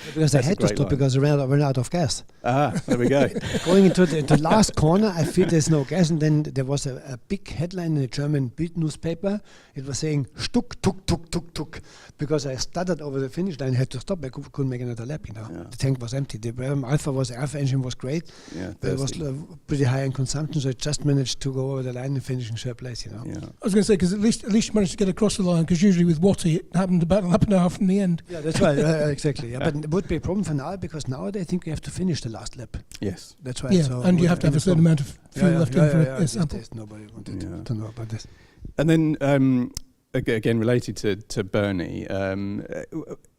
Because I That's a had to great stop line. because I ran out of gas. There we go. Going into the last corner, I feel there's no gas, and then there was a big headline in a German Bild newspaper. It was saying "Stuck, tuk, tuk, tuk, tuk," because I stuttered over the finish line. I had to stop. I couldn't make another lap. Yeah. The tank was empty. The Alpha engine was great. Yeah, But it was pretty high in consumption, so I just managed to go over the line and finish in third place. yeah. I was going to say, because at least you managed to get across the line, because usually with Watty it happened about a lap and a half from the end. Yeah, that's right. Exactly. Yeah. But it would be a problem for now because now they think you have to finish the last lap. Yes. That's right. Yeah, So and you have to have a certain amount of fuel left in for a these sample. days nobody wanted Yeah. to know about this. And then again, related to Bernie,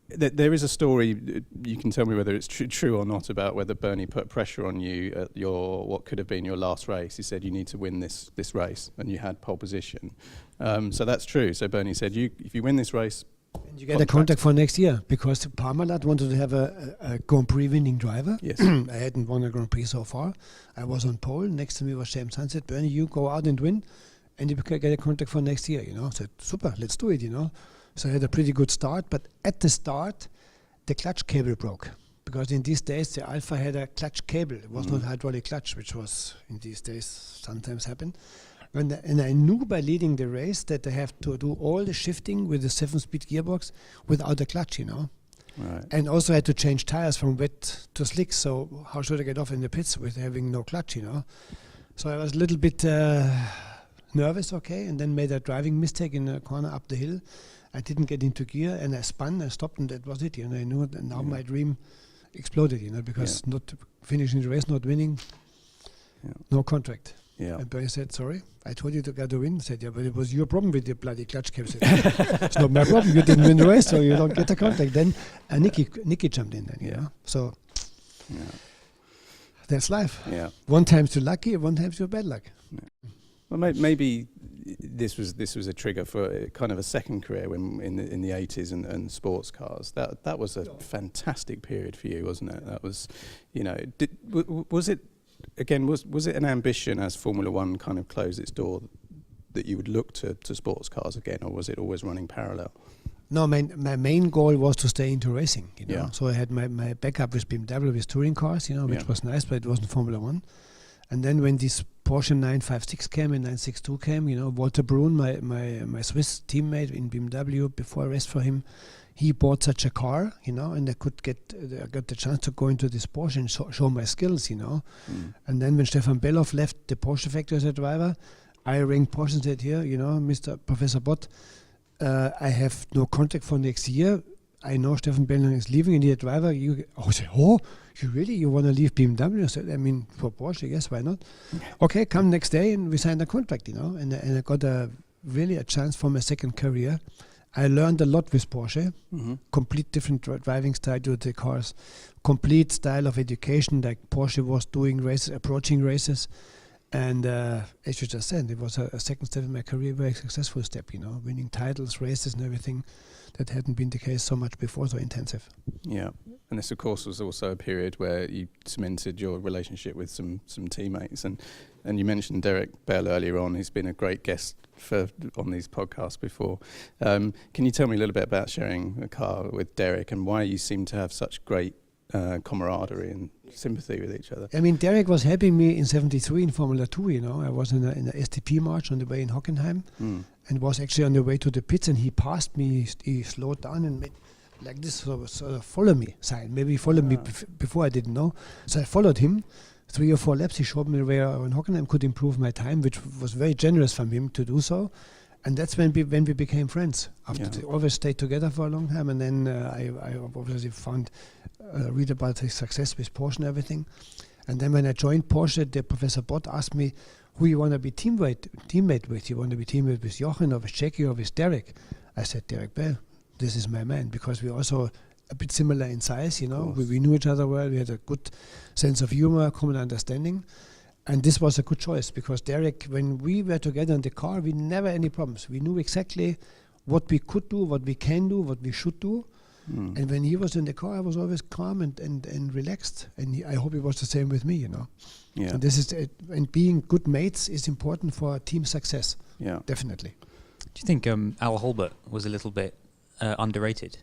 there is a story. You can tell me whether it's true or not about whether Bernie put pressure on you at what could have been your last race. He said you need to win this race, and you had pole position. So that's true. So Bernie said, if you win this race. And you get a contract for next year because Parmalat wanted to have a Grand Prix winning driver. Yes. I hadn't won a Grand Prix so far. I was on pole. Next to me was James Hunt. Said, Bernie, you go out and win, and you can get a contract for next year. I said, super, let's do it. So I had a pretty good start. But at the start, the clutch cable broke because in these days the Alpha had a clutch cable. It was not hydraulic clutch, which was in these days sometimes happen. And I knew by leading the race that I have to do all the shifting with the 7-speed gearbox without a clutch, Right. And also had to change tires from wet to slick. So how should I get off in the pits with having no clutch, So I was a little bit nervous, and then made a driving mistake in a corner up the hill. I didn't get into gear, and I spun, I stopped, and that was it. I knew that now my dream exploded, because not finishing the race, not winning, no contract. Yeah. And Bernie said, sorry, I told you to get a win. I said, yeah, but it was your problem with the bloody clutch cable. It's not my problem. You didn't win the race, so you don't get a contract. Then Nicky jumped in then, So that's life. Yeah. One time you're lucky, one time you're bad luck. Yeah. Well, maybe this was a trigger for kind of a second career when in the 80s and sports cars. That was a fantastic period for you, wasn't it? That was, was it? Again, was it an ambition as Formula One kind of closed its door that you would look to sports cars again, or was it always running parallel? No, my main goal was to stay into racing, Yeah. So I had my backup with BMW with touring cars, which was nice, but it wasn't Formula One. And then when this Porsche 956 came and 962 came, Walter Brun, my Swiss teammate in BMW, before I raced for him, he bought such a car, and I got the chance to go into this Porsche and show my skills, And then when Stefan Belloff left the Porsche factory as a driver, I rang Porsche and said, here, Mr. Professor Bott, I have no contract for next year. I know Stefan Belloff is leaving, and he's a driver. You really? You want to leave BMW? I said, for Porsche, yes, why not? Okay, come next day, and we signed a contract, and I got really a chance for my second career. I learned a lot with Porsche, complete different driving style to the cars, complete style of education, like Porsche was doing races, approaching races. And as you just said, it was a second step in my career, very successful step, winning titles, races and everything. That hadn't been the case so much before, so intensive. Yeah, and this, of course, was also a period where you cemented your relationship with some teammates. And you mentioned Derek Bell earlier on. He's been a great guest on these podcasts before. Can you tell me a little bit about sharing a car with Derek and why you seem to have such great camaraderie and sympathy with each other? Derek was helping me in '73 in Formula 2, I was in a STP march on the way in Hockenheim and was actually on the way to the pits, and he passed me, he slowed down and made like this sort of follow me sign. Maybe he followed me before, I didn't know. So I followed him 3 or 4 laps. He showed me where in Hockenheim could improve my time, which was very generous from him to do so. And that's when we became friends. After we always stayed together for a long time, and then I obviously read about his success with Porsche and everything. And then when I joined Porsche, the Professor Bott asked me who you want to be teammate with. You want to be teammate with Jochen or with Jackie or with Derek? I said, Derek Bell, this is my man, because we're also a bit similar in size, we knew each other well, we had a good sense of humor, common understanding. And this was a good choice, because Derek, when we were together in the car, we never had any problems. We knew exactly what we could do, what we can do, what we should do. And when he was in the car, I was always calm and relaxed. And I hope it was the same with me, Yeah. And this is and being good mates is important for team success. Yeah. Definitely. Do you think Al Holbert was a little bit underrated?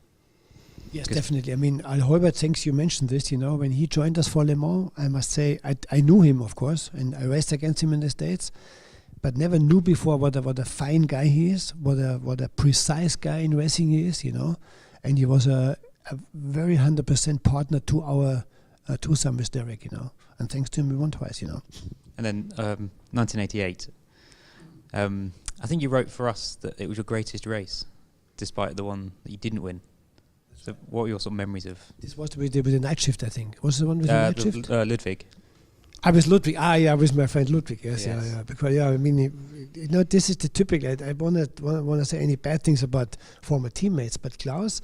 Yes, definitely. I mean, Al Heubert, thanks you mentioned this, when he joined us for Le Mans, I must say, I knew him, of course, and I raced against him in the States, but never knew before what a fine guy he is, what a precise guy in racing he is, and he was a very 100% partner to our twosome with Derek, and thanks to him we won twice, And then 1988. I think you wrote for us that it was your greatest race, despite the one that you didn't win. So what were your sort of memories of? This was with the night shift, I think. Was the one with the night shift? Ludwig. I was Ludwig. With my friend Ludwig. Yes. Yes. Because I mean, this is the typical. I want to say any bad things about former teammates, but Klaus,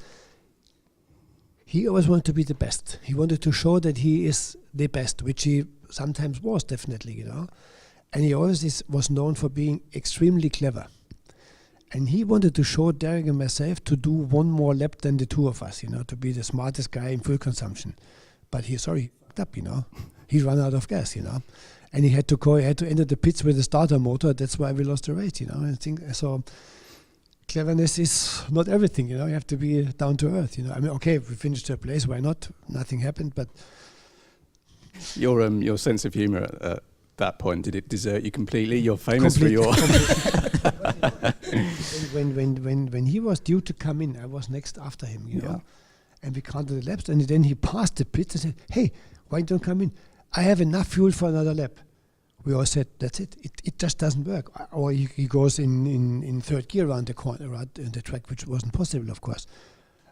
he always wanted to be the best. He wanted to show that he is the best, which he sometimes was, definitely, And he always was known for being extremely clever. And he wanted to show Derek and myself to do one more lap than the two of us, to be the smartest guy in fuel consumption. But he fucked up, He ran out of gas, And he had to enter the pits with a starter motor. That's why we lost the race, I think so. Cleverness is not everything, You have to be down to earth, I mean, okay, we finished third place. Why not? Nothing happened, but your sense of humour at that point, did it desert you completely? You're famous for your. when he was due to come in, I was next after him, and we counted the laps, and then he passed the pits and said, "Hey, why don't you come in? I have enough fuel for another lap." We all said, "That's it. It just doesn't work." Or he goes in third gear around the corner, around the track, which wasn't possible, of course.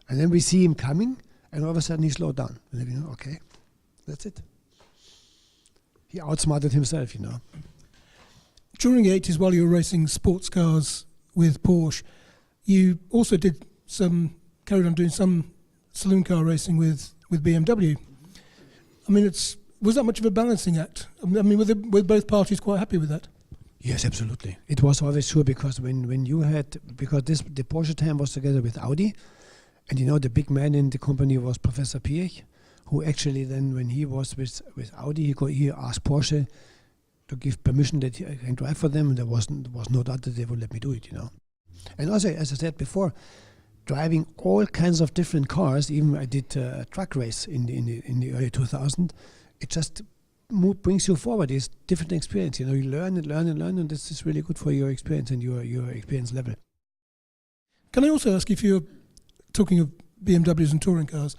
And then we see him coming, and all of a sudden he slowed down. And then okay, that's it. He outsmarted himself, During the 80s, while you were racing sports cars with Porsche, you also carried on doing some saloon car racing with BMW. I mean, was that much of a balancing act? I mean, were both parties quite happy with that? Yes, absolutely. It was always sure, because the Porsche team was together with Audi, and the big man in the company was Professor Piquet, who actually then, when he was with Audi, he asked Porsche to give permission that he can drive for them, and there was no doubt that they would let me do it, And also, as I said before, driving all kinds of different cars, even I did a truck race in the early 2000s, it just brings you forward. It's different experience, You learn and learn and learn, and this is really good for your experience and your experience level. Can I also ask, if you're talking of BMWs and touring cars,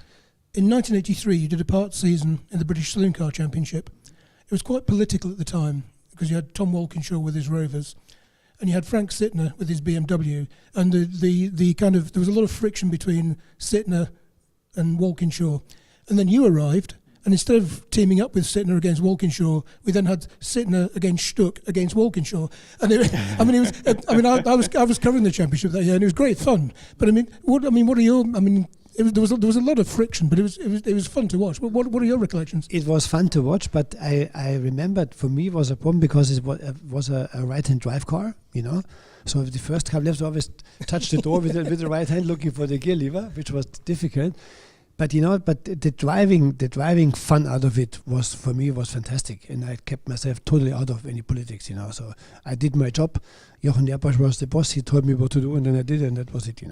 in 1983 you did a part season in the British Saloon Car Championship. It was quite political at the time, because you had Tom Walkinshaw with his Rovers, and you had Frank Sittner with his BMW, and the kind of, there was a lot of friction between Sittner and Walkinshaw. And then you arrived, and instead of teaming up with Sittner against Walkinshaw, we then had Sittner against Stuck against Walkinshaw. And I was covering the championship that year, and it was great fun. But what are your? There was a lot of friction, but it was fun to watch. What are your recollections? It was fun to watch, but I remembered, for me it was a problem because it was a right-hand drive car, So the first couple laps, I always touched the door with the right hand, looking for the gear lever, which was difficult. But the driving fun out of it was, for me, was fantastic, and I kept myself totally out of any politics, So I did my job. Jochen Nerbusch was the boss; he told me what to do, and then I did, and that was it,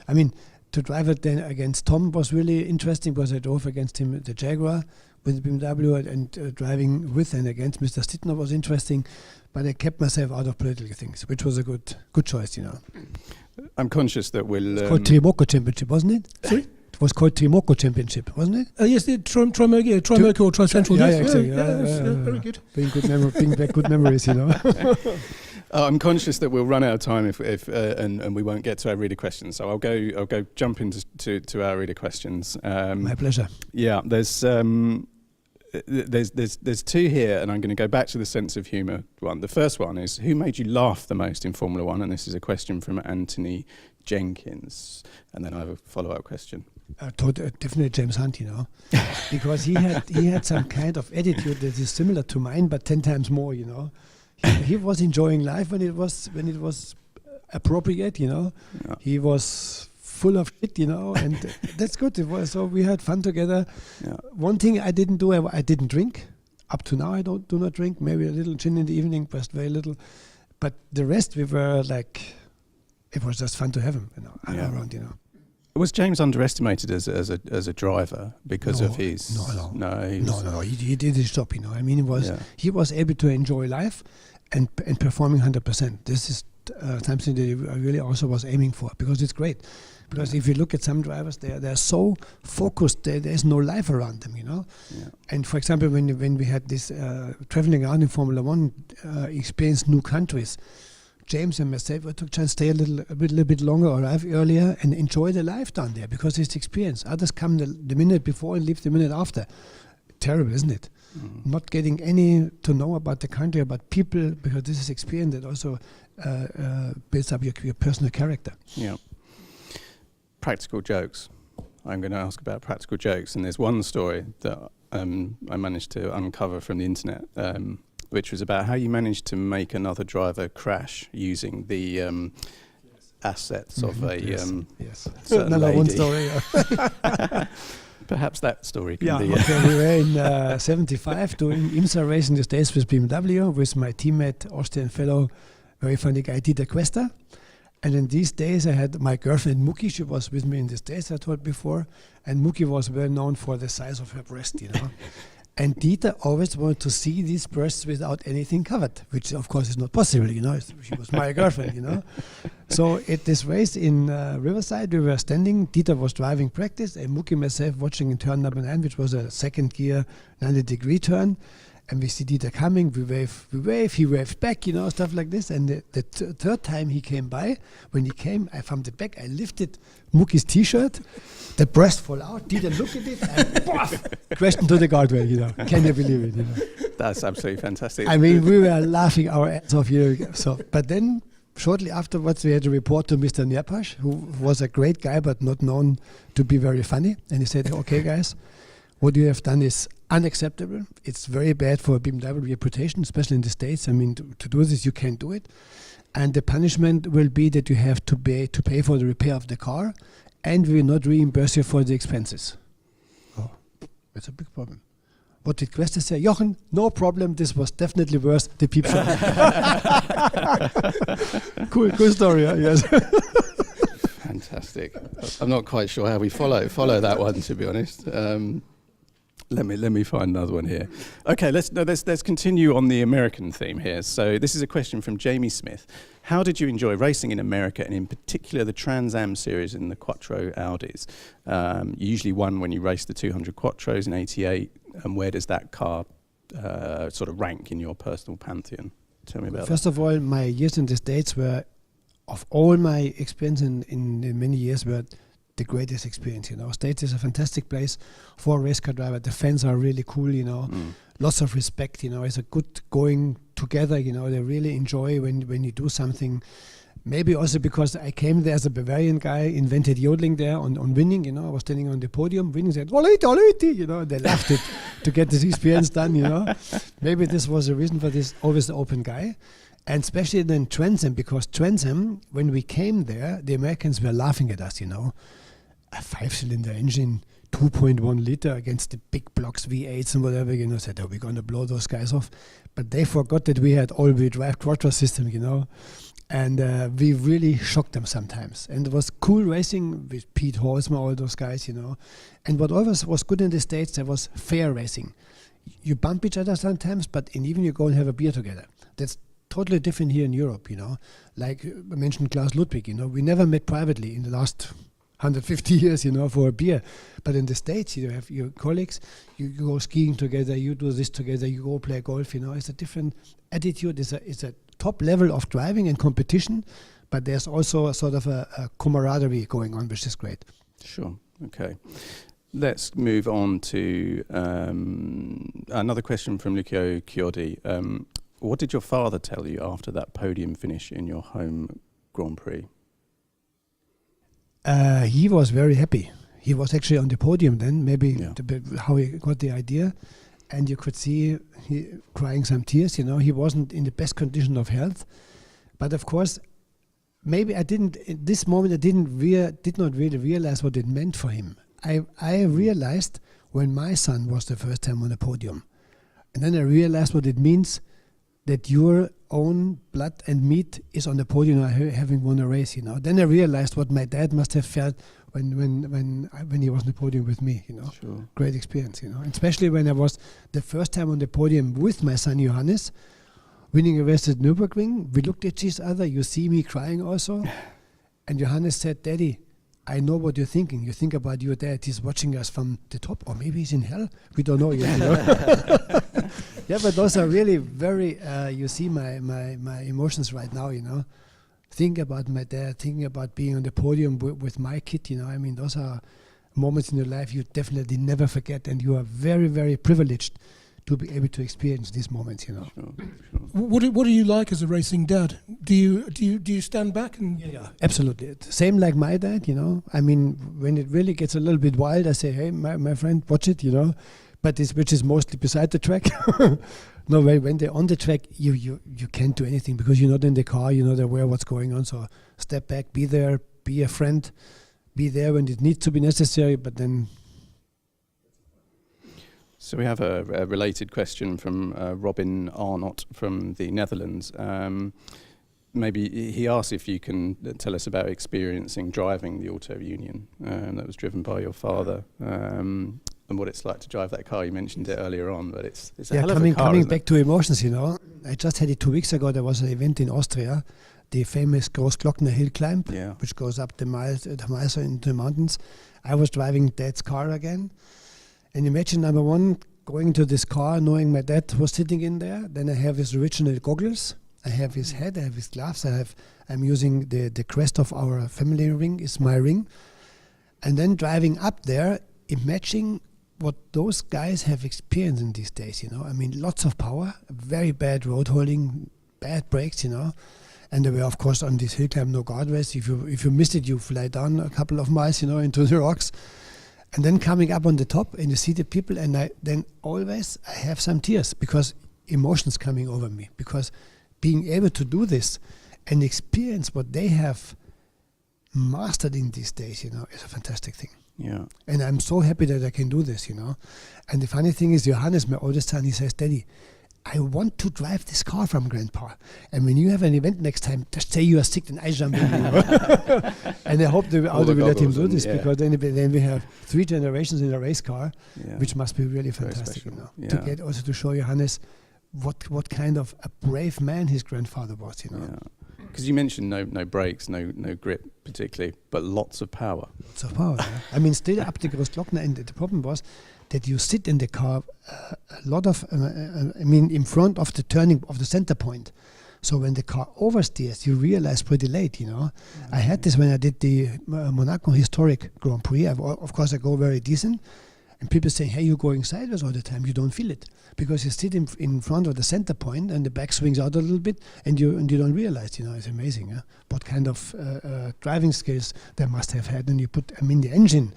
I mean, to drive it then against Tom was really interesting, because I drove against him the Jaguar with the BMW, and driving with and against Mr. Sittner was interesting. But I kept myself out of political things, which was a good choice, I'm conscious that we'll. It's called Trimoco Championship, wasn't it? Sorry? It was called Trimoco Championship, wasn't it? Yes, the Trimoco or Tri-Central. Yeah, yes, exactly. Very good. Bring back good memories, I'm conscious that we'll run out of time if and we won't get to our reader questions. So I'll go jump into our reader questions. My pleasure. Yeah, there's two here, and I'm going to go back to the sense of humour one. The first one is, who made you laugh the most in Formula One? And this is a question from Anthony Jenkins. And then I have a follow-up question. Definitely James Hunt, because he had some kind of attitude that is similar to mine, but 10 times more, He was enjoying life when it was appropriate, Yeah. He was full of shit, and that's good. So we had fun together. Yeah. One thing I didn't do, I didn't drink. Up to now, I do not drink. Maybe a little gin in the evening, but very little. But the rest, we were like, it was just fun to have him, around, Was James underestimated as a driver because of his? No. He did his job. I mean, he was able to enjoy life, and performing 100%. This is something that I really also was aiming for, because it's great. Because if you look at some drivers, they're so focused, there's no life around them, Yeah. And for example, when we had this traveling around in Formula One, experience new countries, James and myself, we took a chance to stay a little bit longer, arrive earlier, and enjoy the life down there, because it's experience. Others come the minute before and leave the minute after. Terrible, isn't it? Not getting any to know about the country, about people, because this is experience that also builds up your personal character. Yeah. Practical jokes. I'm going to ask about practical jokes, and there's one story that I managed to uncover from the internet, which was about how you managed to make another driver crash using the assets of a certain another lady. one story. Perhaps that story can be. Okay, we were in 75 doing IMSA race in the States with BMW with my teammate, Austrian fellow, very funny guy, Dieter Quester. And in these days, I had my girlfriend Muki. She was with me in the States, I told before. And Muki was well known for the size of her breast, And Dieter always wanted to see these breasts without anything covered, which of course is not possible, She was my girlfriend, So at this race in Riverside, we were standing. Dieter was driving practice, and Muki and myself watching in turn number 9, which was a second gear 90-degree turn. And we see Dieter coming, we wave, he waves back, stuff like this. And the third time he came by, when he came, from the back, I lifted Muki's T-shirt, the breast fall out, Dieter looked at it, and poof, crashed into the guardrail, Can you believe it, That's absolutely fantastic. I mean, we were laughing our ass off here. So, but then, shortly afterwards, we had a report to Mr. Nerpasch, who was a great guy, but not known to be very funny. And he said, okay, guys, what you have done is unacceptable. It's very bad for a BMW reputation, especially in the States. I mean, to do this, you can't do it. And the punishment will be that you have to pay for the repair of the car, and we will not reimburse you for the expenses. Oh, that's a big problem. What did Quester say? Jochen, no problem. This was definitely worse. The peep show. Cool story, yes. Fantastic. I'm not quite sure how we follow that one, to be honest. Let me find another one here. Okay, let's continue on the American theme here. So this is a question from Jamie Smith. How did you enjoy racing in America, and in particular the Trans Am series in the Quattro Audis? You usually won when you raced the 200 Quattros in '88. And where does that car sort of rank in your personal pantheon? Tell me about First of all, my years in the States were, of all my experience in many years, were the greatest experience. States is a fantastic place for a race car driver. The fans are really cool. Lots of respect. It's a good going together. They really enjoy when you do something. Maybe also because I came there as a Bavarian guy, invented yodeling there on winning. I was standing on the podium, winning, said "Olite, olite," They loved it to get this experience done. Maybe this was the reason for this. Always the open guy. And especially then Trans Am, because Trans Am, when we came there, the Americans were laughing at us, A 5-cylinder engine, 2.1 liter against the big blocks, V8s and whatever, said, we're going to blow those guys off. But they forgot that we had all-wheel drive quattro system, And we really shocked them sometimes. And it was cool racing with Pete Horsma, all those guys, And what always was good in the States, there was fair racing. You bump each other sometimes, but even you go and have a beer together. That's totally different here in Europe, Like I mentioned Klaus Ludwig, we never met privately in the last 150 years, for a beer. But in the States, you have your colleagues, you go skiing together, you do this together, you go play golf, It's a different attitude. It's a top level of driving and competition, but there's also a sort of a camaraderie going on, which is great. Sure, okay. Let's move on to another question from Lucio Chiodi. What did your father tell you after that podium finish in your home Grand Prix? He was very happy. He was actually on the podium then, maybe how he got the idea. And you could see he crying some tears, He wasn't in the best condition of health. But of course, maybe in this moment, I did not really realize what it meant for him. I realized when my son was the first time on the podium. And then I realized what it means that your own blood and meat is on the podium having won a race, Then I realized what my dad must have felt when he was on the podium with me, you know. Sure. Great experience, you know. And especially when I was the first time on the podium with my son Johannes, winning a race at Nurburgring. We looked at each other. You see me crying also, and Johannes said, "Daddy, I know what you're thinking. You think about your dad. He's watching us from the top, or maybe he's in hell. We don't know yet." You know? Yeah, but those are really very. You see my emotions right now. You know, thinking about my dad, thinking about being on the podium with my kid. You know, I mean, those are moments in your life you definitely never forget, and you are very, very privileged to be able to experience these moments. You know. Sure. What do you like as a racing dad? Do you stand back and? Yeah, absolutely. Same like my dad, you know. I mean, when it really gets a little bit wild, I say, "Hey, my friend, watch it," you know. But which is mostly beside the track. No, when they're on the track, you can't do anything because you're not in the car. You're not aware what's going on. So step back, be there, be a friend, be there when it needs to be necessary. But then. So we have a related question from Robin Arnott from the Netherlands. Maybe he asks if you can tell us about experiencing driving the Auto Union that was driven by your father, and what it's like to drive that car. You mentioned it earlier on, but it's a hell of a car, coming isn't back it? to emotions, you know. I just had it 2 weeks ago. There was an event in Austria, the famous Großglockner hill climb, Yeah. which goes up the miles into the mountains. I was driving Dad's car again, and imagine number one, going to this car, knowing my dad was sitting in there. Then I have his original goggles. I have his head. I have his gloves. I'm using the crest of our family ring is my ring. And then driving up there, imagine what those guys have experienced in these days. You know, I mean, lots of power, very bad road holding, bad brakes. You know, and there were of course on this hill climb no guardrails. If you missed it, you fly down a couple of miles. You know, into the rocks. And then coming up on the top and you see the people, and I have some tears because emotions coming over me, because being able to do this and experience what they have mastered in these days, you know, is a fantastic thing. Yeah. And I'm so happy that I can do this, you know. And the funny thing is, Johannes, my oldest son, he says, "Daddy, I want to drive this car from Grandpa. And when you have an event next time, just say you are sick and I jump in." You know? And I hope the Audi will let him do this, because then we have 3 generations in a race car, which must be really fantastic, you know. Yeah. To get also to show Johannes what kind of a brave man his grandfather was, you know. Because you mentioned no brakes, no grip particularly, but lots of power. Lots of power. Yeah. I mean, still up the Großglockner, and the problem was that you sit in the car a lot of, in front of the turning of the center point. So when the car oversteers, you realize pretty late, you know. I had this when I did the Monaco Historic Grand Prix. Of course, I go very decent. And people say, "Hey, you're going sideways all the time." You don't feel it because you sit in front of the center point and the back swings out a little bit, and you don't realize. You know, it's amazing. Yeah? What kind of driving skills they must have had. And the engine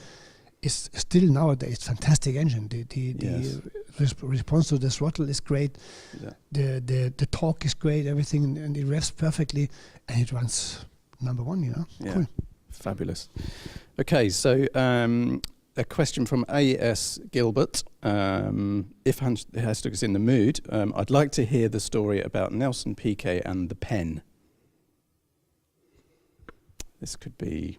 is still nowadays fantastic engine. The response to the throttle is great. Yeah. The torque is great. Everything, and it revs perfectly, and it runs number one. You know, Yeah. Cool. Fabulous. Okay, so. A question from A.S. Gilbert. If Hans Stuck is in the mood, I'd like to hear the story about Nelson Piquet and the pen. This could be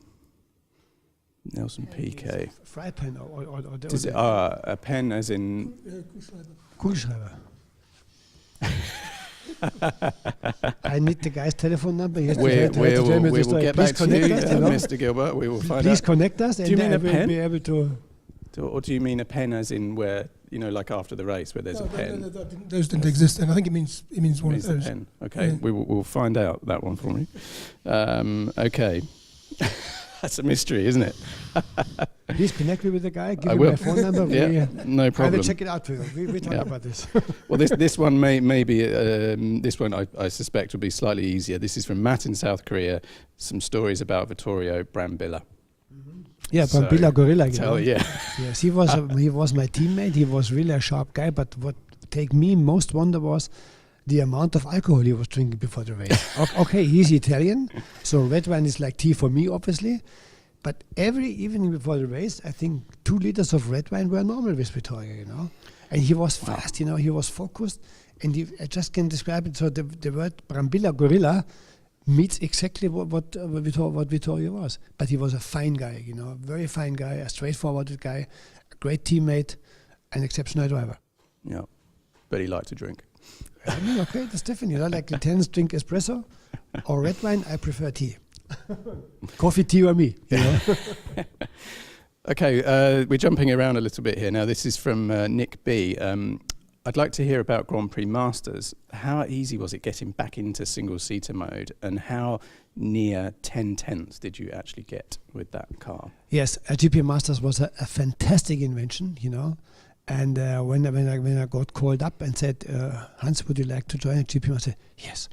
Nelson Piquet. Fry pen or Is it a pen as in... Kugelschreiber. I need the guy's telephone number. We will get back to you, Mr. Gilbert. We will find out. Please connect us, and mean I a will pen? be able to. Or do you mean a pen as in where, you know, like after the race where there's a pen? Those didn't exist, and I think it means one Means of those. the pen. Okay, Yeah. we'll find out that one for me. Okay. That's a mystery, isn't it? Please connect me with the guy. Give I me will. my phone number. Yeah, no I problem. will check it out for you. We talk Yeah. about this. Well, this one may be this one I suspect will be slightly easier. This is from Matt in South Korea. Some stories about Vittorio Brambilla. Yeah, So, Brambilla Gorilla. You know? Yeah. Yes, he was my teammate. He was really a sharp guy. But what take me most wonder was the amount of alcohol he was drinking before the race. Okay, he's Italian, so red wine is like tea for me, obviously. But every evening before the race, I think 2 liters of red wine were normal with Vittorio, you know. And he was fast, you know, he was focused. And I just can describe it. So the word Brambilla Gorilla meets exactly what Vittorio was. But he was a fine guy, you know, a very fine guy, a straightforward guy, a great teammate, an exceptional driver. Yeah, but he liked to drink. I mean, okay, that's different. You know, like the Lieutenants drink espresso or red wine. I prefer tea. Coffee, tea, or me. You know. Okay, we're jumping around a little bit here now. This is from Nick B. I'd like to hear about Grand Prix Masters. How easy was it getting back into single-seater mode, and how near 10/10 did you actually get with that car? Yes, a GP Masters was a fantastic invention, you know. And when I got called up and said, Hans, would you like to join a GP Masters? I said, yes,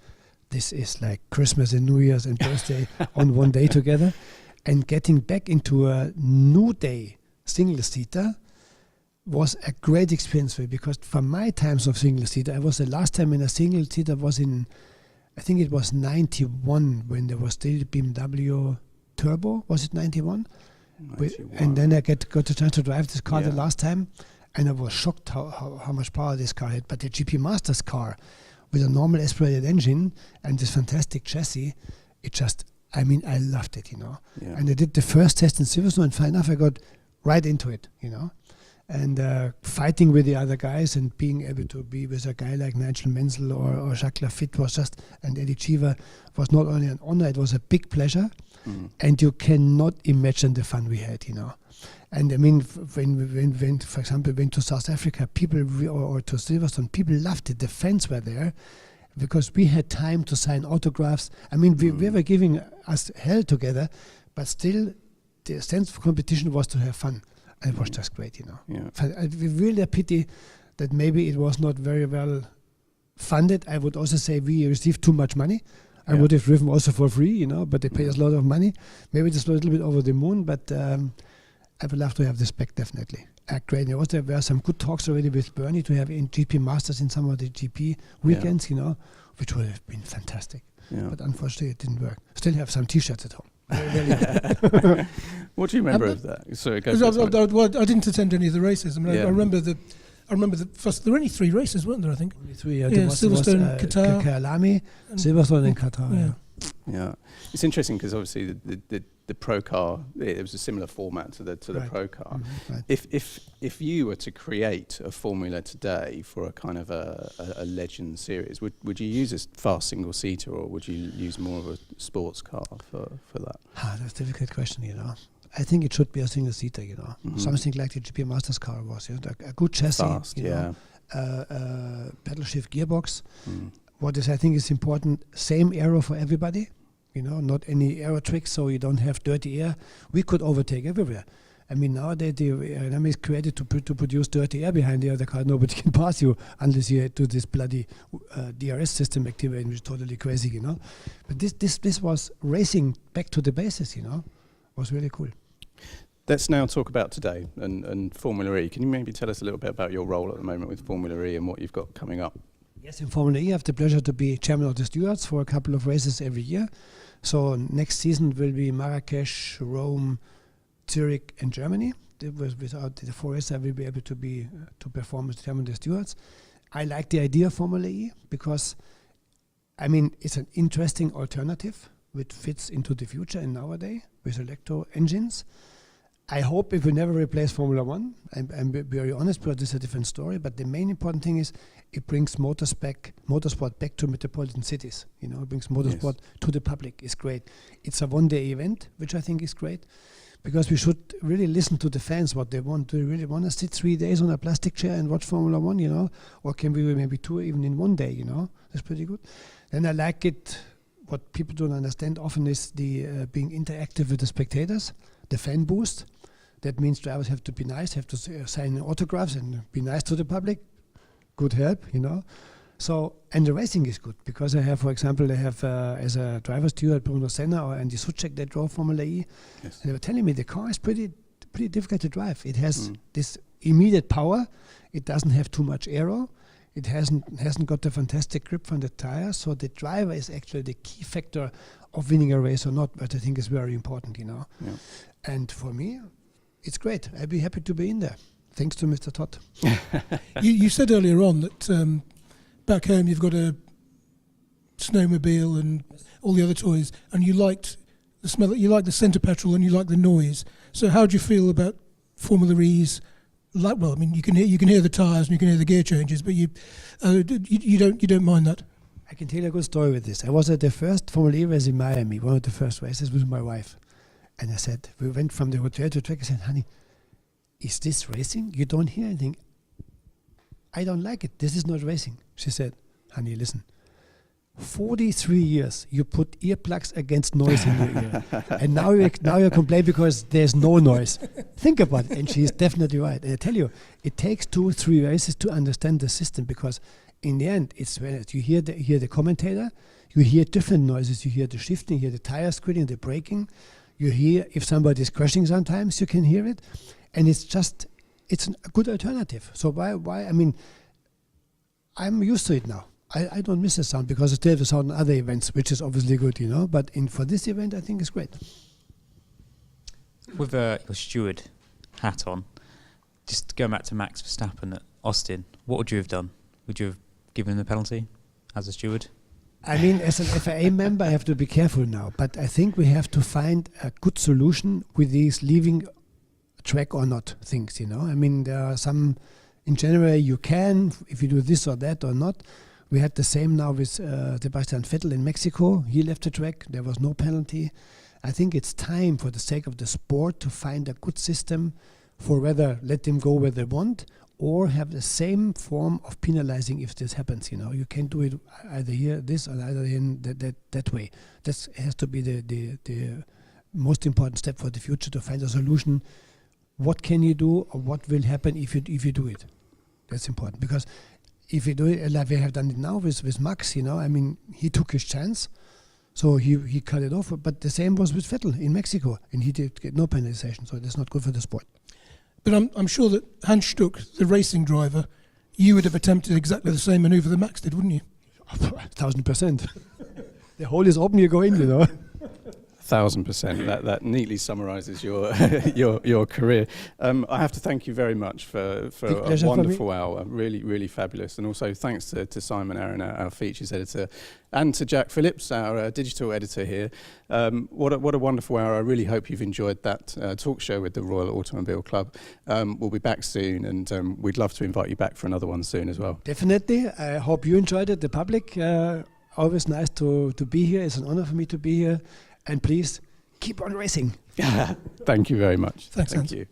this is like Christmas and New Year's and birthday on one day together. And getting back into a new day single-seater was a great experience for me, because from my times of single-seater, I was the last time in a single-seater was in, I think it was 91, when there was still BMW Turbo. Was it 91? 91. And then I got the chance to drive this car the last time, and I was shocked how much power this car had. But the GP Masters car with a normal aspirated engine and this fantastic chassis, it just, I mean, I loved it, you know. Yeah. And I did the first test in Silverstone, and fine enough, I got right into it, you know. And fighting with the other guys and being able to be with a guy like Nigel Mansell or Jacques Lafitte was just, and Eddie Cheever, was not only an honor, it was a big pleasure. And you cannot imagine the fun we had, you know. And I mean, when for example, went to South Africa, people, or to Silverstone, people loved it. The fans were there because we had time to sign autographs. I mean, we were giving us hell together, but still the sense of competition was to have fun. And it was just great, you know. Yeah. We really a pity that maybe it was not very well funded. I would also say we received too much money. I would have driven also for free, you know, but they pay us a lot of money. Maybe just a little bit over the moon, but I would love to have this back, definitely. Great. There were some good talks already with Bernie to have in GP Masters in some of the GP weekends, you know, which would have been fantastic. Yeah. But unfortunately, it didn't work. Still have some T-shirts at home. What do you remember of that? Sorry, I didn't attend any of the races. I mean, I remember the first. There were only 3 races, weren't there? I think. Only 3. Silverstone, Qatar, Kyalami, Silverstone, and Qatar. Yeah, it's interesting because obviously the pro car, it was a similar format to the pro car. Mm-hmm. Right. If you were to create a formula today for a kind of a legend series, would you use a fast single seater, or would you use more of a sports car for that? That's a difficult question, you know. I think it should be a single seater, you know. Mm-hmm. Something like the GP Masters car was, you know, a good chassis, fast, you know, pedal shift gearbox. What is, I think, is important, same aero for everybody, you know, not any aero tricks, so you don't have dirty air. We could overtake everywhere. I mean, nowadays the aerodynamics is created to produce dirty air behind the other car. Nobody can pass you unless you do this bloody DRS system activation, which is totally crazy, you know. But this was racing back to the basis, you know. Was really cool. Let's now talk about today and Formula E. Can you maybe tell us a little bit about your role at the moment with Formula E and what you've got coming up? Yes, in Formula E, I have the pleasure to be chairman of the stewards for a couple of races every year. So next season will be Marrakesh, Rome, Zurich, and Germany. Without the 4 races, I will be able to perform as chairman of the stewards. I like the idea of Formula E because, I mean, it's an interesting alternative which fits into the future in nowadays with electro engines. I hope it will never replace Formula One. I'm very honest, because this is a different story. But the main important thing is it brings motorsport back to metropolitan cities. You know, it brings motorsport to the public. It's great. It's a one-day event, which I think is great, because we should really listen to the fans, what they want. Do they really want to sit 3 days on a plastic chair and watch Formula One, you know? Or can we maybe 2 even in one day, you know? That's pretty good. Then I like it. What people don't understand often is the being interactive with the spectators, the fan boost. That means drivers have to be nice, have to sign autographs and be nice to the public. Good help, you know. So, and the racing is good, because I have, for example, as a driver steward, Bruno Senna or Andy Suchek, they drove Formula E. Yes. And they were telling me the car is pretty difficult to drive. It has this immediate power. It doesn't have too much aero. It hasn't got the fantastic grip from the tires. So the driver is actually the key factor of winning a race or not, but I think is very important, you know. Yeah. And for me, it's great. I'd be happy to be in there. Thanks to Mr. Todd. You said earlier on that back home you've got a snowmobile and all the other toys, and you liked the smell, you liked the centre petrol, and you liked the noise. So how do you feel about Formula E's? Like, well, I mean, you can hear the tyres and you can hear the gear changes, but you don't mind that. I can tell you a good story with this. I was at the first Formula E race in Miami, one of the first races with my wife. And I said, we went from the hotel to the track. I said, honey, is this racing? You don't hear anything. I don't like it. This is not racing. She said, honey, listen. 43 years you put earplugs against noise in your ear. And now you complain because there's no noise. Think about it. And she's definitely right. And I tell you, it takes 2 or 3 races to understand the system, because in the end, it's when you hear the commentator, you hear different noises. You hear the shifting, you hear the tire squealing, the braking. You hear if somebody's crashing sometimes, you can hear it. And it's a good alternative. So why? I mean, I'm used to it now. I don't miss the sound, because I still have the sound in other events, which is obviously good, you know. But for this event, I think it's great. With your steward hat on, just going back to Max Verstappen at Austin, what would you have done? Would you have given him the penalty as a steward? I mean, as an FIA member, I have to be careful now. But I think we have to find a good solution with these leaving track or not things, you know. I mean, there are some, in general, you can, if you do this or that or not. We had the same now with Sebastian Vettel in Mexico. He left the track. There was no penalty. I think it's time, for the sake of the sport, to find a good system for whether let them go where they want or have the same form of penalizing if this happens. You know, you can do it either here, this, or either in that way. That has to be the most important step for the future, to find a solution. What can you do, or what will happen if you do it? That's important, because if we do it like we have done it now with Max, you know, I mean, he took his chance, so he cut it off. But the same was with Vettel in Mexico, and he did get no penalization, so that's not good for the sport. But I'm sure that Hans Stuck, the racing driver, you would have attempted exactly the same manoeuvre that Max did, wouldn't you? 1000%. The hole is open, you go in, you know. 1000%. That neatly summarises your career. I have to thank you very much for a wonderful hour. Really, really fabulous. And also thanks to Simon Aaron, our features editor, and to Jack Phillips, our digital editor here. What a wonderful hour. I really hope you've enjoyed that talk show with the Royal Automobile Club. We'll be back soon, and we'd love to invite you back for another one soon as well. Definitely. I hope you enjoyed it, the public. Always nice to be here. It's an honor for me to be here. And please keep on racing. Thank you very much. Thank you.